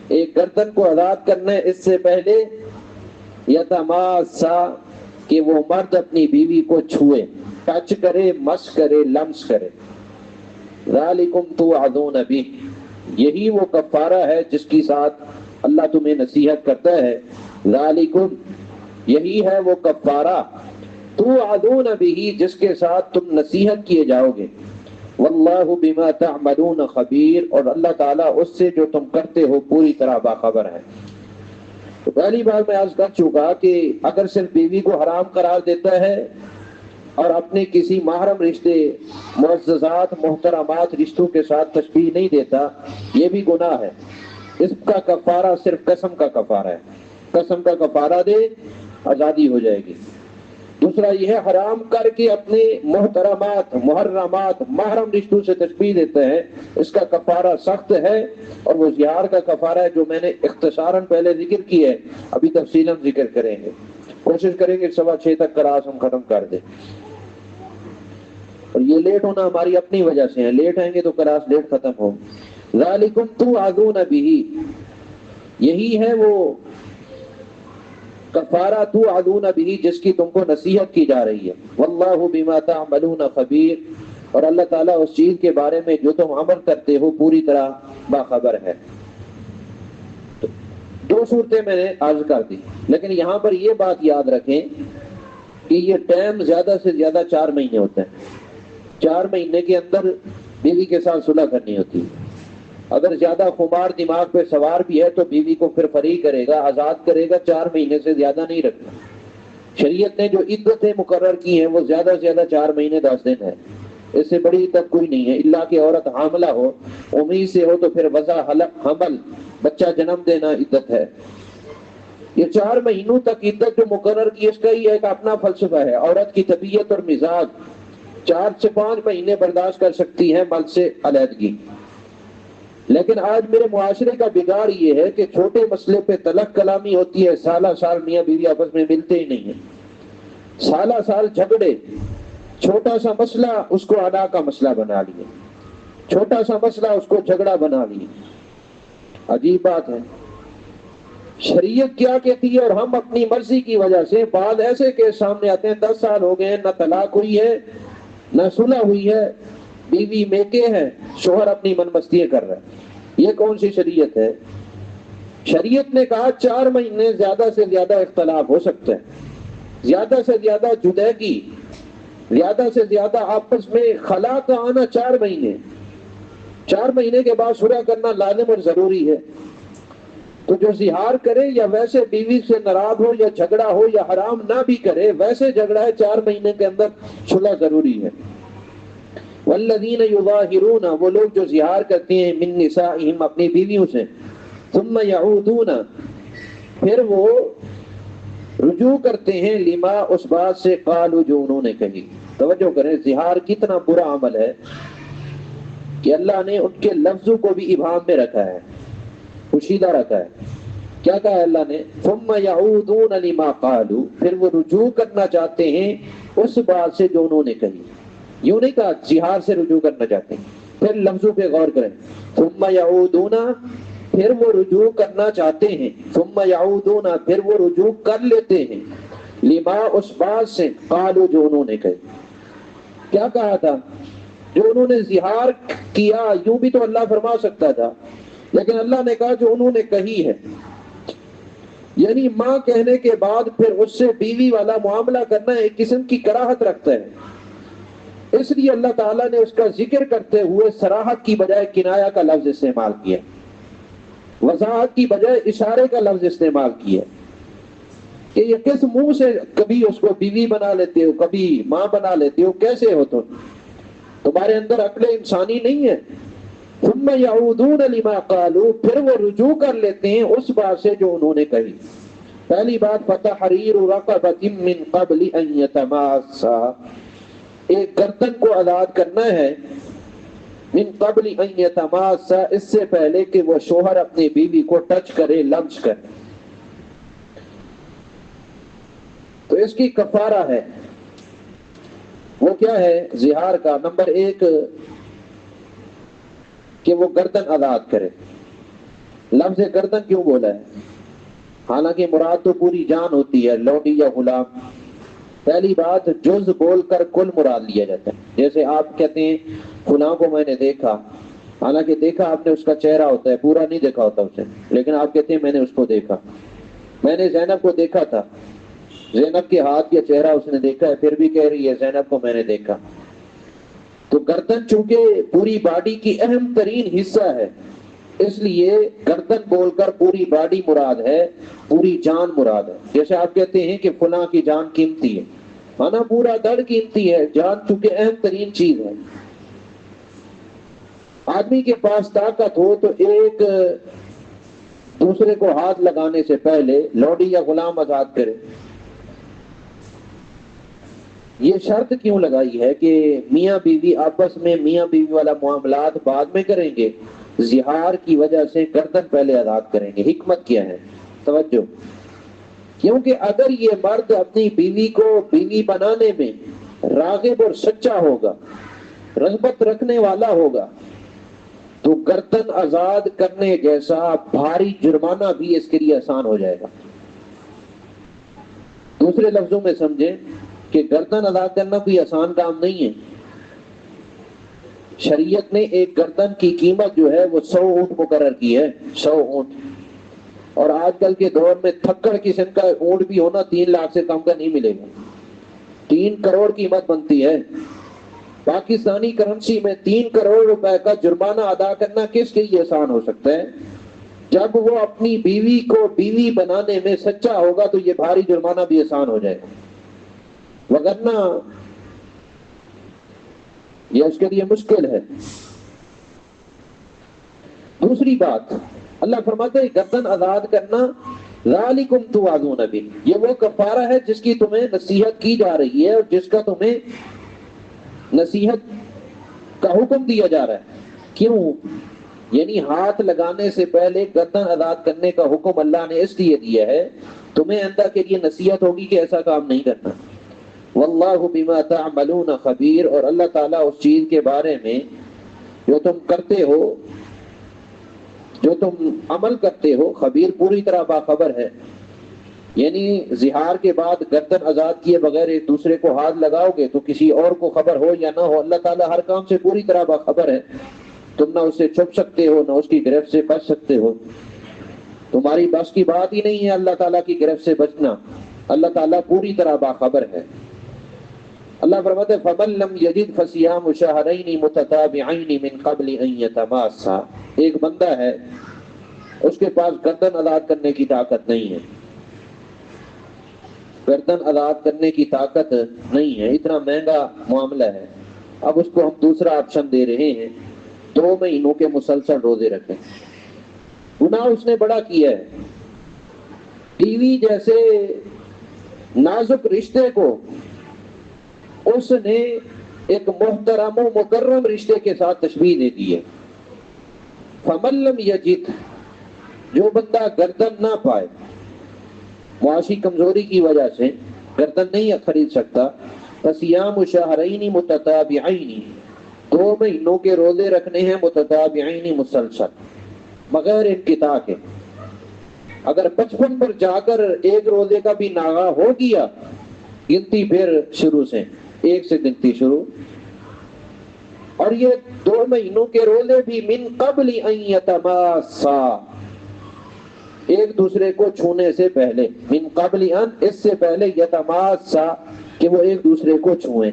ایک گردن کو آزاد کرنا ہے اس سے پہلے یتماسا کہ وہ مرد اپنی بیوی کو چھوئے، ٹچ کرے، مس کرے، لمس کرے۔ ذالکم توعظون بہ، یہی وہ کفارہ ہے جس کی ساتھ اللہ تمہیں نصیحت کرتا ہے۔ ذالکم، یہی ہے وہ کفارہ، توعظون بہ، جس کے ساتھ تم نصیحت کیے جاؤ گے۔ واللہ بما تعملون خبیر، اور اللہ تعالیٰ اس سے جو تم کرتے ہو پوری طرح باخبر ہے۔ تو پہلی بار میں عرض کر چکا کہ اگر صرف بیوی کو حرام قرار دیتا ہے اور اپنے کسی محرم رشتے معززات محترمات رشتوں کے ساتھ تشبیہ نہیں دیتا، یہ بھی گناہ ہے۔ اس کا کفارہ صرف قسم کا کفارہ ہے، قسم کا کفارہ دے آزادی ہو جائے گی۔ دوسرا یہ ہے حرام کر کے اپنے محترمات محرمات محرم رشتوں سے تشبیہ دیتا ہے، اس کا کفارہ سخت ہے، اور وہ زہار کا کفارہ ہے جو میں نے اختصاراً پہلے ذکر کی ہے، ابھی تفصیلاً ذکر کریں گے، کوشش کریں گے 6:15 تک کلاس ہم ختم کر دیں۔ اور یہ لیٹ ہونا ہماری اپنی وجہ سے ہے، لیٹ آئیں گے تو کلاس لیٹ ختم ہو۔ ذالکم توعظون بہ، یہی ہے وہ کفارہ توعظون بہ جس کی تم کو نصیحت کی جا رہی ہے۔ واللہ بما تعملون خبیر، اور اللہ تعالیٰ اس چیز کے بارے میں جو تم عمل کرتے ہو پوری طرح باخبر ہے۔ دو صورتیں میں نے عرض کر دی، لیکن یہاں پر یہ بات یاد رکھیں کہ یہ ٹائم زیادہ سے زیادہ 4 مہینے ہوتا ہے۔ 4 مہینے کے اندر بیوی کے ساتھ صلح کرنی ہوتی ہے۔ اگر زیادہ خمار دماغ پہ سوار بھی ہے تو بیوی کو پھر فری کرے گا، آزاد کرے گا، 4 مہینے سے زیادہ نہیں رکھنا۔ شریعت نے جو عدتیں مقرر کی ہیں وہ زیادہ سے زیادہ 4 مہینے 10 دن ہے، اس سے بڑی عدت کوئی نہیں ہے، الا کہ عورت حاملہ ہو، امید سے ہو تو پھر وضع حمل بچہ جنم دینا عدت ہے۔ یہ 4 مہینوں تک عدت جو مقرر کی اس کا ہی ایک اپنا فلسفہ ہے۔ عورت کی طبیعت اور مزاج 4 سے 5 مہینے برداشت کر سکتی ہے مرد سے علیحدگی، لیکن آج میرے معاشرے کا بگاڑ یہ ہے کہ چھوٹے مسئلے پہ طلاق کلامی ہوتی ہے، سالہ سال میاں بیوی آپس میں ملتے ہی نہیں ہیں، سالہ سال جھگڑے، چھوٹا سا مسئلہ اس کو ادا کا مسئلہ بنا لیے، چھوٹا سا مسئلہ اس کو جھگڑا بنا لیے۔ عجیب بات ہے، شریعت کیا کہتی ہے اور ہم اپنی مرضی کی وجہ سے بعد ایسے کیس سامنے آتے ہیں 10 سال ہو گئے، نہ طلاق ہوئی ہے نہ صلح ہوئی ہے، بیوی میکے ہے، شوہر اپنی من مستیاں کر رہا ہے۔ یہ کون سی شریعت ہے؟ شریعت نے کہا 4 مہینے زیادہ سے زیادہ اختلاف ہو سکتا ہے، زیادہ سے زیادہ جدائی، زیادہ سے زیادہ آپس میں خلا کا آنا 4 مہینے، 4 مہینے کے بعد صلح کرنا لازم اور ضروری ہے۔ تو جو زہار کرے یا ویسے بیوی سے ناراض ہو یا جھگڑا ہو یا حرام نہ بھی کرے، ویسے جھگڑا ہے 4 مہینے کے اندر صلح ضروری ہے۔ والذین یظاہرون، وہ لوگ جو زہار کرتے ہیں من نسائہم اپنی بیویوں سے، ثم یعودون، پھر وہ رجوع کرتے ہیں لما اس بات سے قالوا جو انہوں نے کہی۔ توجہ کریں، زہار کتنا برا عمل ہے کہ اللہ نے ان کے لفظوں کو بھی ابہام میں رکھا ہے، پوشیدہ رکھا ہے۔ کیا کہا ہے اللہ نے؟ ثم یعودون لما قالوا، پھر وہ رجوع کرنا چاہتے ہیں اس بات سے جو انہوں نے کہی۔ یوں نہیں کہا زہار سے رجوع کرنا چاہتے ہیں، پھر لفظوں پہ غور کریں۔ ثم یعودون، پھر وہ رجوع کرنا چاہتے ہیں، ثم یعودون، پھر وہ رجوع کر لیتے ہیں لما اس بات سے قالوا جو انہوں نے کہی۔ کیا کہا تھا؟ جو انہوں نے زہار کیا، یوں بھی تو اللہ فرما سکتا تھا، لیکن اللہ نے کہا جو انہوں نے کہی ہے، یعنی ماں کہنے کے بعد پھر اس سے بیوی والا معاملہ کرنا ایک قسم کی کراہت رکھتا ہے۔ اس لیے اللہ تعالیٰ نے اس کا ذکر کرتے ہوئے صراحت کی بجائے کنایہ کا لفظ استعمال کیا، وضاحت کی بجائے اشارے کا لفظ استعمال کیا کہ یہ کس منہ سے کبھی اس کو بیوی بنا لیتے ہو، کبھی ماں بنا لیتے ہو، کیسے ہو تمہارے اندر عقل انسانی نہیں ہے؟ ثم یعودون لما قالوا، پھر وہ رجوع کر لیتے ہیں اس بات سے جو انہوں نے کہی۔ پہلی بات فتحریر رقبۃ من قبل ان یتماسا، ایک گردن کو آزاد کرنا ہے، من قبل ان یتماسا، اس سے پہلے کہ وہ شوہر اپنی بیوی کو ٹچ کرے، لمس کرے۔ تو اس کی کفارہ ہے، وہ کیا ہے؟ زہار کا نمبر 1 کہ وہ گردن آزاد کرے۔ لفظ گردن کیوں بولا ہے؟ حالانکہ مراد تو پوری جان ہوتی ہے، لونڈی یا غلام۔ پہلی بات، جز بول کر کل مراد لیا جاتا ہے۔ جیسے آپ کہتے ہیں فلاں کو میں نے دیکھا، حالانکہ دیکھا آپ نے اس کا چہرہ ہوتا ہے، پورا نہیں دیکھا ہوتا اسے، لیکن آپ کہتے ہیں میں نے اس کو دیکھا، میں نے زینب کو دیکھا تھا، زینب کے ہاتھ یا چہرہ اس نے دیکھا ہے، پھر بھی کہہ رہی ہے زینب کو میں نے دیکھا۔ تو گردن چونکہ پوری باڈی کی اہم ترین حصہ ہے، اس لیے گردن بول کر پوری باڈی مراد ہے، پوری جان مراد ہے. جیسے آپ کہتے ہیں کہ فلاں کی جان قیمتی ہے، مانا پورا دڑ قیمتی ہے، جان چونکہ اہم ترین چیز ہے. آدمی کے پاس طاقت ہو تو ایک دوسرے کو ہاتھ لگانے سے پہلے لوڈی یا غلام آزاد کرے. یہ شرط کیوں لگائی ہے کہ میاں بیوی آپس میں میاں بیوی والا معاملات بعد میں کریں گے، زہار کی وجہ سے گردن پہلے آزاد کریں گے؟ حکمت کیا ہے؟ توجہ. کیونکہ اگر یہ مرد اپنی بیوی کو بیوی بنانے میں راغب اور سچا ہوگا، رغبت رکھنے والا ہوگا، تو گردن آزاد کرنے جیسا بھاری جرمانہ بھی اس کے لیے آسان ہو جائے گا. دوسرے لفظوں میں سمجھیں کہ گردن آزاد کرنا کوئی آسان کام نہیں ہے. شریعت نے ایک گردن کی قیمت جو ہے وہ 100 اونٹ مقرر کی ہے، 100 اونٹ. اور آج کل کے دور میں تھکڑ قسم کا اونٹ بھی ہونا 3 لاکھ سے کم کا نہیں ملے گا. 3 کروڑ قیمت بنتی ہے. پاکستانی کرنسی میں 3 کروڑ روپے کا جرمانہ ادا کرنا کس کے لیے آسان ہو سکتا ہے؟ جب وہ اپنی بیوی کو بیوی بنانے میں سچا ہوگا تو یہ بھاری جرمانہ بھی آسان ہو جائے گا، وگرنہ یہ اس کے لیے مشکل ہے. دوسری بات، اللہ فرماتے ہیں گردن آزاد کرنا ذالکم توعظون بہ، یہ وہ کفارہ ہے جس کی تمہیں نصیحت کی جا رہی ہے اور جس کا تمہیں نصیحت کا حکم دیا جا رہا ہے. کیوں؟ یعنی ہاتھ لگانے سے پہلے گردن آزاد کرنے کا حکم اللہ نے اس لیے دیا ہے تمہیں آئندہ کے لیے نصیحت ہوگی کہ ایسا کام نہیں کرنا. واللہ بما تعملون خبیر، اور اللہ تعالیٰ اس چیز کے بارے میں جو تم کرتے ہو، جو تم عمل کرتے ہو، خبیر پوری طرح باخبر ہے. یعنی زہار کے بعد گردن آزاد کیے بغیر ایک دوسرے کو ہاتھ لگاؤ گے تو کسی اور کو خبر ہو یا نہ ہو، اللہ تعالیٰ ہر کام سے پوری طرح باخبر ہے. تم نہ اس سے چھپ سکتے ہو نہ اس کی گرفت سے بچ سکتے ہو. تمہاری بس کی بات ہی نہیں ہے اللہ تعالیٰ کی گرفت سے بچنا. اللہ تعالیٰ پوری طرح باخبر ہے. اللہ فرماتے ہیں فَمَن لَّمْ يَجِدْ فَصِيَامُ شَهْرَيْنِ مُتَتَابِعَيْنِ مِن قَبْلِ أَن يَتَمَاسَّا. ایک بندہ ہے، اس کے پاس گردن آزاد کرنے کی طاقت نہیں ہے، گردن آزاد کرنے کی طاقت نہیں ہے، اتنا مہنگا معاملہ ہے. اب اس کو ہم دوسرا آپشن دے رہے ہیں، 2 مہینوں کے مسلسل روزے رکھیں. گناہ اس نے بڑا کیا ہے. ٹی وی جیسے نازک رشتے کو اس نے ایک محترم و مکرم رشتے کے ساتھ تشبیہ دے دی ہے. فَمَن لَّمْ يَجِدْ، جو بندہ گردن نہ پائے، معاشی کمزوری کی وجہ سے گردن نہیں خرید سکتا، فَصِيَامُ شَهْرَيْنِ مُتَتَابِعَيْنِ، 2 مہینوں کے روزے رکھنے ہیں، متتابعین مسلسل، بغیر انقطاع کے. اگر 55 پر جا کر ایک روزے کا بھی ناغہ ہو گیا، گنتی پھر شروع سے 1 سے گنتی شروع. اور یہ 2 مہینوں کے روزے بھی من قبل ان یتماسا، ایک دوسرے کو چھونے سے پہلے، من قبل ان، اس سے پہلے، یتماسا کہ وہ ایک دوسرے کو چھوئیں،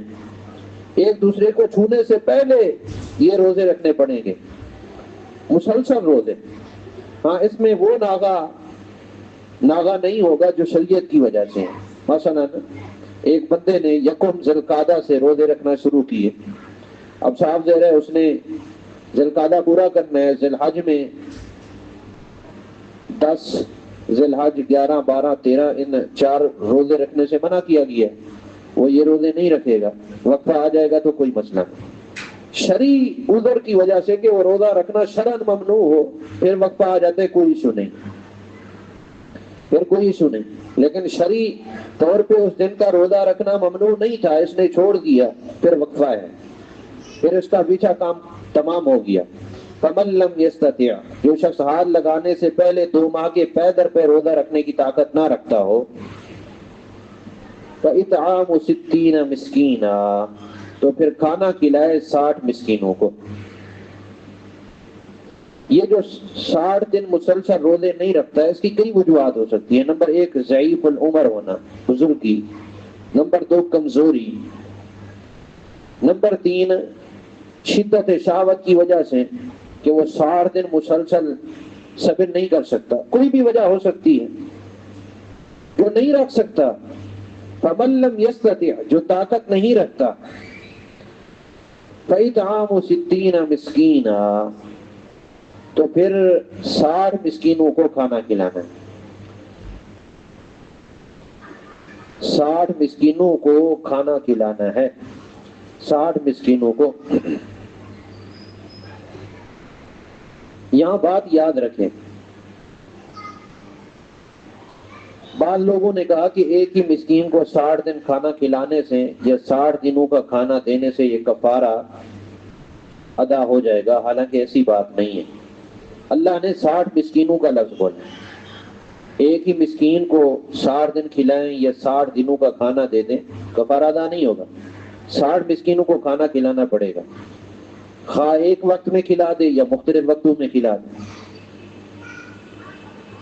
ایک دوسرے کو چھونے سے پہلے یہ روزے رکھنے پڑیں گے، مسلسل روزے. ہاں اس میں وہ ناغہ نہیں ہوگا جو شریعت کی وجہ سے ہے. مثلا ایک بندے نے 1 ذی القعدہ سے روزے رکھنا شروع کیے. اب صاحب ظاہر ہے اس نے ذی القعدہ پورا کرنا ہے، ذی الحج میں 10 ذی الحج 11 12 13 ان 4 روزے رکھنے سے منع کیا گیا ہے. وہ یہ روزے نہیں رکھے گا، وقفہ آ جائے گا تو کوئی مسئلہ نہیں. شرعی عذر کی وجہ سے کہ وہ روزہ رکھنا شرعاً ممنوع ہو، پھر وقفہ آ جاتا ہے، کوئی ایشو نہیں، پھر کوئی ایشو نہیں. لیکن شرعی طور پہ اس دن کا روزہ رکھنا ممنوع نہیں تھا، اس نے چھوڑ دیا، پھر وقفہ ہے، پھر اس کا پیچھا کام تمام ہو گیا. فَمَن لَّمْ يَسْتَطِعْ، جو شخص ہاتھ لگانے سے پہلے 2 ماہ کے پے در پہ روزہ رکھنے کی طاقت نہ رکھتا ہو، فَإِطْعَامُ 60 مِسْكِينًا، تو پھر کھانا کھلائے 60 مسکینوں کو. یہ جو 60 دن مسلسل روزے نہیں رکھتا ہے، اس کی کئی وجوہات ہو سکتی ہیں. نمبر 1 ضعیف العمر ہونا، بزرگی. نمبر 2 کمزوری. نمبر 3 شدت شہوت کی وجہ سے کہ وہ 60 دن مسلسل صبر نہیں کر سکتا، کوئی بھی وجہ ہو سکتی ہے، جو نہیں رکھ سکتا، فمن لم یستطع، جو طاقت نہیں رکھتا، فإطعام 60 مسکینا، تو پھر 60 مسکینوں کو کھانا کھلانا ہے، 60 مسکینوں کو کھانا کھلانا ہے، 60 مسکینوں کو۔ یہاں بات یاد رکھیں، بعض لوگوں نے کہا کہ ایک ہی مسکین کو 60 دن کھانا کھلانے سے یا 60 دنوں کا کھانا دینے سے یہ کفارہ ادا ہو جائے گا، حالانکہ ایسی بات نہیں ہے۔ اللہ نے 60 مسکینوں کا لفظ بولا، ایک ہی مسکین کو 60 دن کھلائیں یا 60 دنوں کا کھانا دے دیں، کفارہ ادا نہیں ہوگا، 60 مسکینوں کو کھانا کھلانا پڑے گا، خواہ ایک وقت میں کھلا دے یا مختلف وقتوں میں کھلا دے۔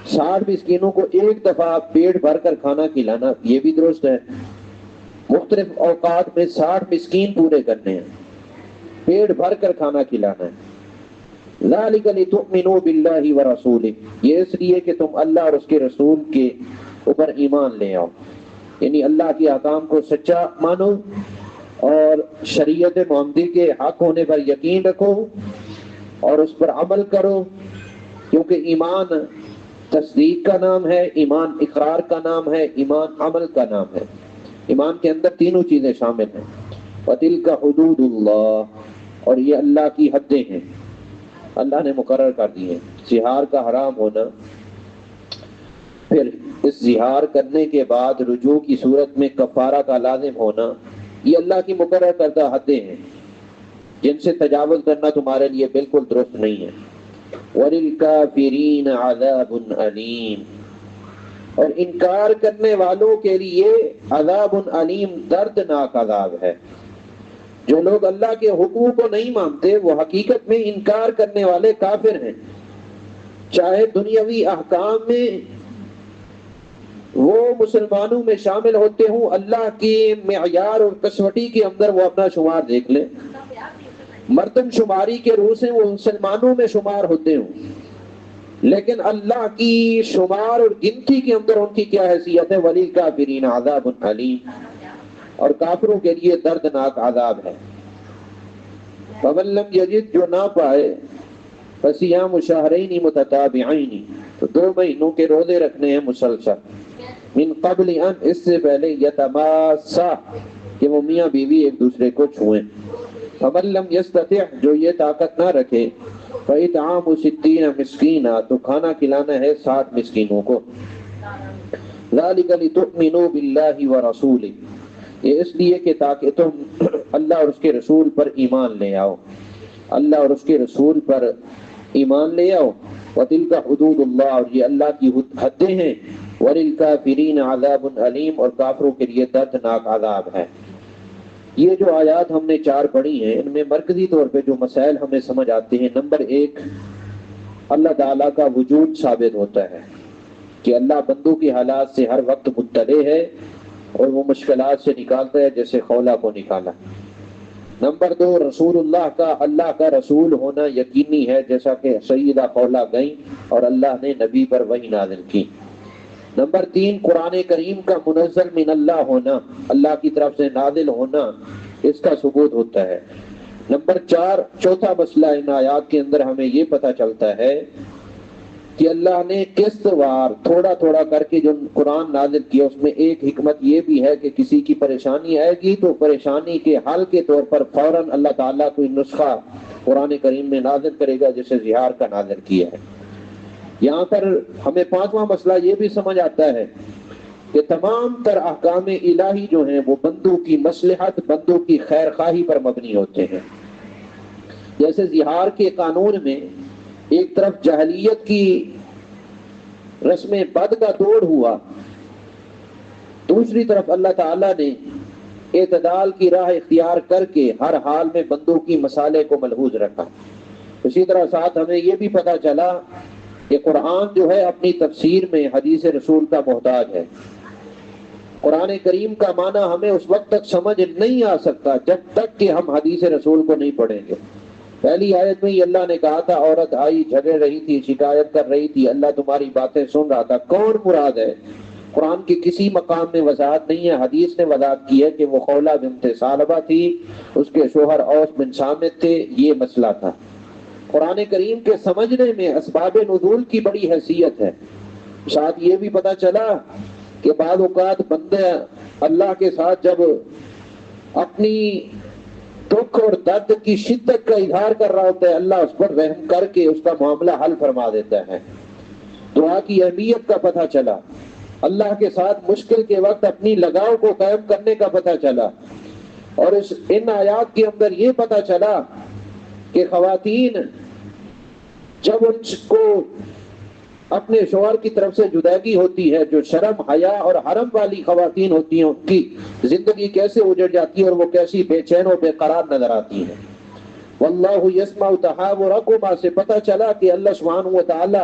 60 مسکینوں کو ایک دفعہ پیٹ بھر کر کھانا کھلانا یہ بھی درست ہے، مختلف اوقات میں 60 مسکین پورے کرنے ہیں، پیٹ بھر کر کھانا کھلانا ہے۔ ذالک لتؤمنوا باللہ ورسولہ، یہ اس لیے کہ تم اللہ اور اس کے رسول کے اوپر ایمان لے آؤ، یعنی اللہ کے احکام کو سچا مانو اور شریعت محمدی کے حق ہونے پر یقین رکھو اور اس پر عمل کرو، کیونکہ ایمان تصدیق کا نام ہے، ایمان اقرار کا نام ہے، ایمان عمل کا نام ہے۔ ایمان کے اندر تینوں چیزیں شامل ہیں۔ وَتِلْكَ حُدُودُ اللَّهِ، اور یہ اللہ کی حدیں ہیں، اللہ نے مقرر کر دی ہیں۔ زہار کا حرام ہونا، پھر اس زہار کرنے کے بعد رجوع کی صورت میں کفارہ کا لازم ہونا، یہ اللہ کی مقرر کردہ حدیں ہیں جن سے تجاوز کرنا تمہارے لیے بالکل درست نہیں ہے۔ وَلِلْكَافِرِينَ عَذَابٌ أَلِيمٌ، اور انکار کرنے والوں کے لیے عذاب علیم، دردناک عذاب ہے۔ جو لوگ اللہ کے حکموں کو نہیں مانتے وہ حقیقت میں انکار کرنے والے کافر ہیں، چاہے دنیاوی احکام میں وہ مسلمانوں میں شامل ہوتے ہوں، اللہ کی معیار اور کسوٹی کے اندر وہ اپنا شمار دیکھ لیں، مردم شماری کے روح سے وہ مسلمانوں میں شمار ہوتے ہوں، لیکن اللہ کی شمار اور گنتی کے اندر ان کی کیا حیثیت ہے؟ وَلِلْكَافِرِينَ عَذَابٌ عَلِيمٌ، اور کافروں کے لیے دردناک عذاب ہے۔ فَمَن لَّمْ يَجِدْ، جو نہ پائے، فَصِيَامُ شَهْرَيْنِ مُتَتَابِعَيْنِ، تو 2 مہینوں کے روزے رکھنے ہیں مسلسل، من قبل ان، اس سے پہلے، یتماسا، کہ وہ میاں بیوی ایک دوسرے کو چھوئیں۔ فَمَن لَّمْ يَسْتَطِعْ، جو یہ طاقت نہ رکھے، فَإِطْعَامُ 60 مسکینا، تو کھانا کھلانا ہے 60 مسکینوں کو۔ ذَلِكَ لِتُؤْمِنُوا بِاللَّهِ وَرَسُولِهِ، یہ اس لیے کہ تاکہ تم اللہ اور اس کے رسول پر ایمان لے آؤ، اللہ اور اس کے رسول پر ایمان لے آؤ۔ وَتِلْكَ حُدُودُ اللَّهِ، اور یہ اللہ کی حدیں ہیں۔ وَلِلْكَافِرِينَ عَذَابٌ عَلِيمٌ، اور کافروں کے لیے دردناک عذاب ہے۔ یہ جو آیات ہم نے 4 پڑھی ہیں، ان میں مرکزی طور پہ جو مسائل ہمیں سمجھ آتے ہیں، نمبر 1، اللہ تعالیٰ کا وجود ثابت ہوتا ہے کہ اللہ بندوں کی حالات سے ہر وقت مطلع ہے اور وہ مشکلات سے نکالتا ہے جیسے خولہ کو نکالا۔ نمبر 2، رسول اللہ کا رسول ہونا یقینی ہے، جیسا کہ سیدہ خولہ گئیں اور اللہ نے نبی پر وحی نازل کی۔ نمبر 3، قرآن کریم کا منزل من اللہ ہونا، اللہ کی طرف سے نازل ہونا، اس کا ثبوت ہوتا ہے۔ نمبر 4، چوتھا مسئلہ ان آیات کے اندر ہمیں یہ پتہ چلتا ہے کہ اللہ نے قسط وار تھوڑا تھوڑا کر کے جو قرآن نازل کیا، اس میں ایک حکمت یہ بھی ہے کہ کسی کی پریشانی آئے گی تو پریشانی کے حل کے طور پر فوراً اللہ تعالیٰ کوئی نسخہ قرآن کریم میں نازل کرے گا، جیسے زہار کا نازل کیا ہے۔ یہاں پر ہمیں 5واں مسئلہ یہ بھی سمجھ آتا ہے کہ تمام تر احکام الہی جو ہیں وہ بندوں کی مصلحت، بندوں کی خیر خواہی پر مبنی ہوتے ہیں۔ جیسے زہار کے قانون میں ایک طرف جاہلیت کی رسم بد کا توڑ ہوا، دوسری طرف اللہ تعالیٰ نے اعتدال کی راہ اختیار کر کے ہر حال میں بندوں کی مصالح کو ملحوظ رکھا۔ اسی طرح ساتھ ہمیں یہ بھی پتہ چلا کہ قرآن جو ہے اپنی تفسیر میں حدیث رسول کا محتاج ہے۔ قرآن کریم کا معنی ہمیں اس وقت تک سمجھ نہیں آ سکتا جب تک کہ ہم حدیث رسول کو نہیں پڑھیں گے۔ پہلی آیت میں ہی اللہ نے کہا تھا عورت آئی جھگڑ رہی تھی، شکایت کر رہی تھی، اللہ تمہاری باتیں سن رہا تھا. کون مراد ہے؟ قرآن کے کسی مقام میں وضاحت نہیں ہے. حدیث نے وضاحت کی ہے کہ وہ خولہ بنت ثعلبہ تھی، اس کے شوہر اوس بن صامت تھے. یہ مسئلہ تھا. قرآن کریم کے سمجھنے میں اسباب نزول کی بڑی حیثیت ہے. ساتھ یہ بھی پتہ چلا کہ بعض اوقات بندے اللہ کے ساتھ جب اپنی دکھ اور درد کی شدت کا اظہار کر رہا ہوتا ہے، اللہ اس پر رحم کر کے اس کا معاملہ حل فرما دیتا ہے. دعا کی اہمیت کا پتہ چلا، اللہ کے ساتھ مشکل کے وقت اپنی لگاؤ کو قائم کرنے کا پتہ چلا. اور ان آیات کے اندر یہ پتہ چلا کہ خواتین جب ان کو اپنے شوہر کی طرف سے جدائی ہوتی ہے، جو شرم حیا اور حرم والی خواتین ہوتی ہیں، ان کی زندگی کیسے اجڑ جاتی ہے اور وہ کیسی بے چین و بے قرار نظر آتی ہیں. واللہ یسمع تحاورکما سے پتہ چلا کہ اللہ سبحانہ و تعالی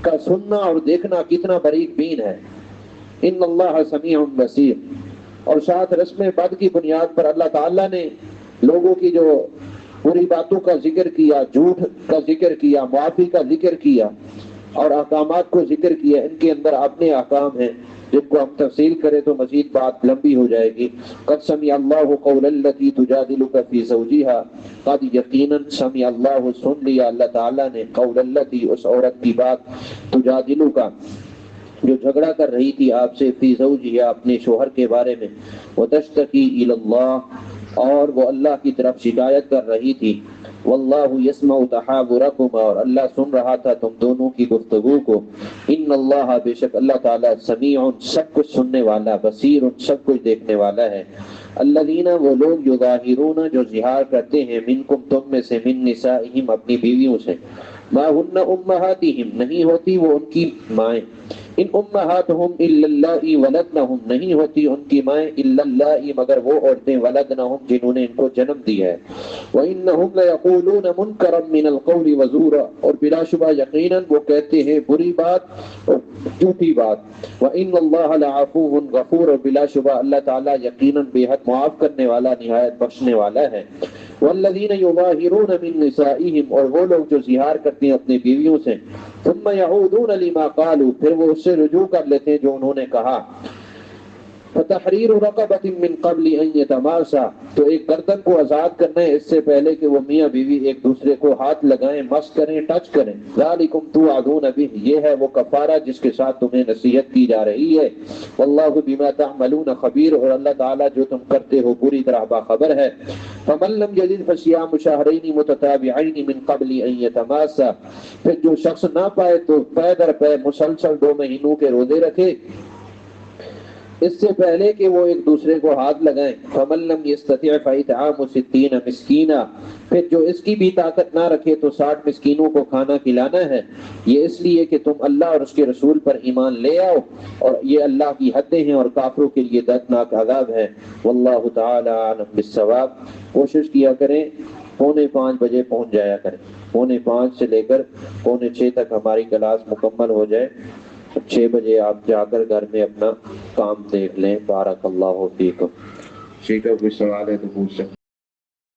کا سننا اور دیکھنا کتنا باریک بین ہے. ان اللہ سمیع بصیر. اور ساتھ رسم بد کی بنیاد پر اللہ تعالیٰ نے لوگوں کی جو بری باتوں کا ذکر کیا، جھوٹ کا ذکر کیا، معافی کا ذکر کیا اور احکامات کو ذکر کیا. ان کے اندر اپنے احکام ہیں جن کو ہم تفصیل کریں تو مزید بات لمبی ہو جائے گی. قد سمع اللہ قول التی تجادلک فی زوجہا. قد یقیناً سمع اللہ سن لیا اللہ تعالیٰ نے قول التی اس عورت کی بات تجادلک جو جھگڑا کر رہی تھی آپ سے فی زوجہا اپنے شوہر کے بارے میں، وتشتکی الی اللہ اور وہ اللہ کی طرف شکایت کر رہی تھی. واللہ یسمع تحاورکما اور اللہ سن رہا تھا تم دونوں کی گفتگو کو. ان اللہ بے شک اللہ تعالیٰ سمیع سب کچھ سننے والا، بصیر سب کچھ دیکھنے والا ہے. الذین وہ لوگ یظاہرون جو ظہار کرتے ہیں منکم تم میں سے من نسائہم اپنی بیویوں سے، ما ہن امہاتہم نہیں ہوتی وہ ان کی مائیں، ان امہاتہم الا اللائے ولدنہم نہیں ہوتی ان کی مائیں الا اللائے مگر وہ عورتیں ولدنہم جنہوں نے ان کو جنم دیا ہے. وانہم لیقولون منکرا من القول وزورا اور بلا شبہ یقیناً وہ کہتے ہیں بری بات اور جھوٹی بات. وان اللہ لعفو غفور اور بلا شبہ اللہ تعالیٰ یقیناً بے حد معاف کرنے والا نہایت بخشنے والا ہے. والذین یظاہرون من نسائہم اور وہ لوگ جو ظہار کرتے ہیں اپنی بیویوں سے، ثم یعودون لما قالوا پھر وہ اس سے رجوع کر لیتے ہیں جو انہوں نے کہا. فتحریر رقبۃ من قبل ان یتماسا تو ایک گردن کو آزاد کرنا ہے اس سے پہلے کہ وہ میاں بیوی ایک دوسرے کو ہاتھ لگائیں، مس کریں، ٹچ کریں. ذالکم توعدون بہ یہ ہے وہ کفارہ جس کے ساتھ تمہیں نصیحت کی جا رہی ہے. واللہ بما تعملون خبیر اور اللہ تعالیٰ جو تم کرتے ہو پوری طرح باخبر ہے. فمن لم یجد فصیام شہرین متتابعین من قبل ان یتماسا پھر جو شخص نہ پائے تو پے در پے مسلسل 2 مہینوں کے روزے رکھے اس سے پہلے کہ وہ ایک دوسرے کو ہاتھ لگائیں. فمن لم یستطع فاطعام 60 مسکینا پھر جو اس کی بھی طاقت نہ رکھے تو 60 مسکینوں کو کھانا کھلانا ہے. یہ اس لیے کہ تم اللہ اور اس کے رسول پر ایمان لے آؤ اور یہ اللہ کی حدیں ہیں اور کافروں کے لیے دردناک عذاب ہے. واللہ تعالی اعلم بالصواب. کوشش کیا کریں 4:45 بجے پہنچ جایا کریں. 4:45 سے لے کر 5:45 تک ہماری کلاس مکمل ہو جائے. 6 بجے آپ جا کر گھر میں اپنا کام دیکھ لیں. بارک اللہ فیکم. ٹھیک ہے، کوئی سوال ہے تو پوچھ سکتے.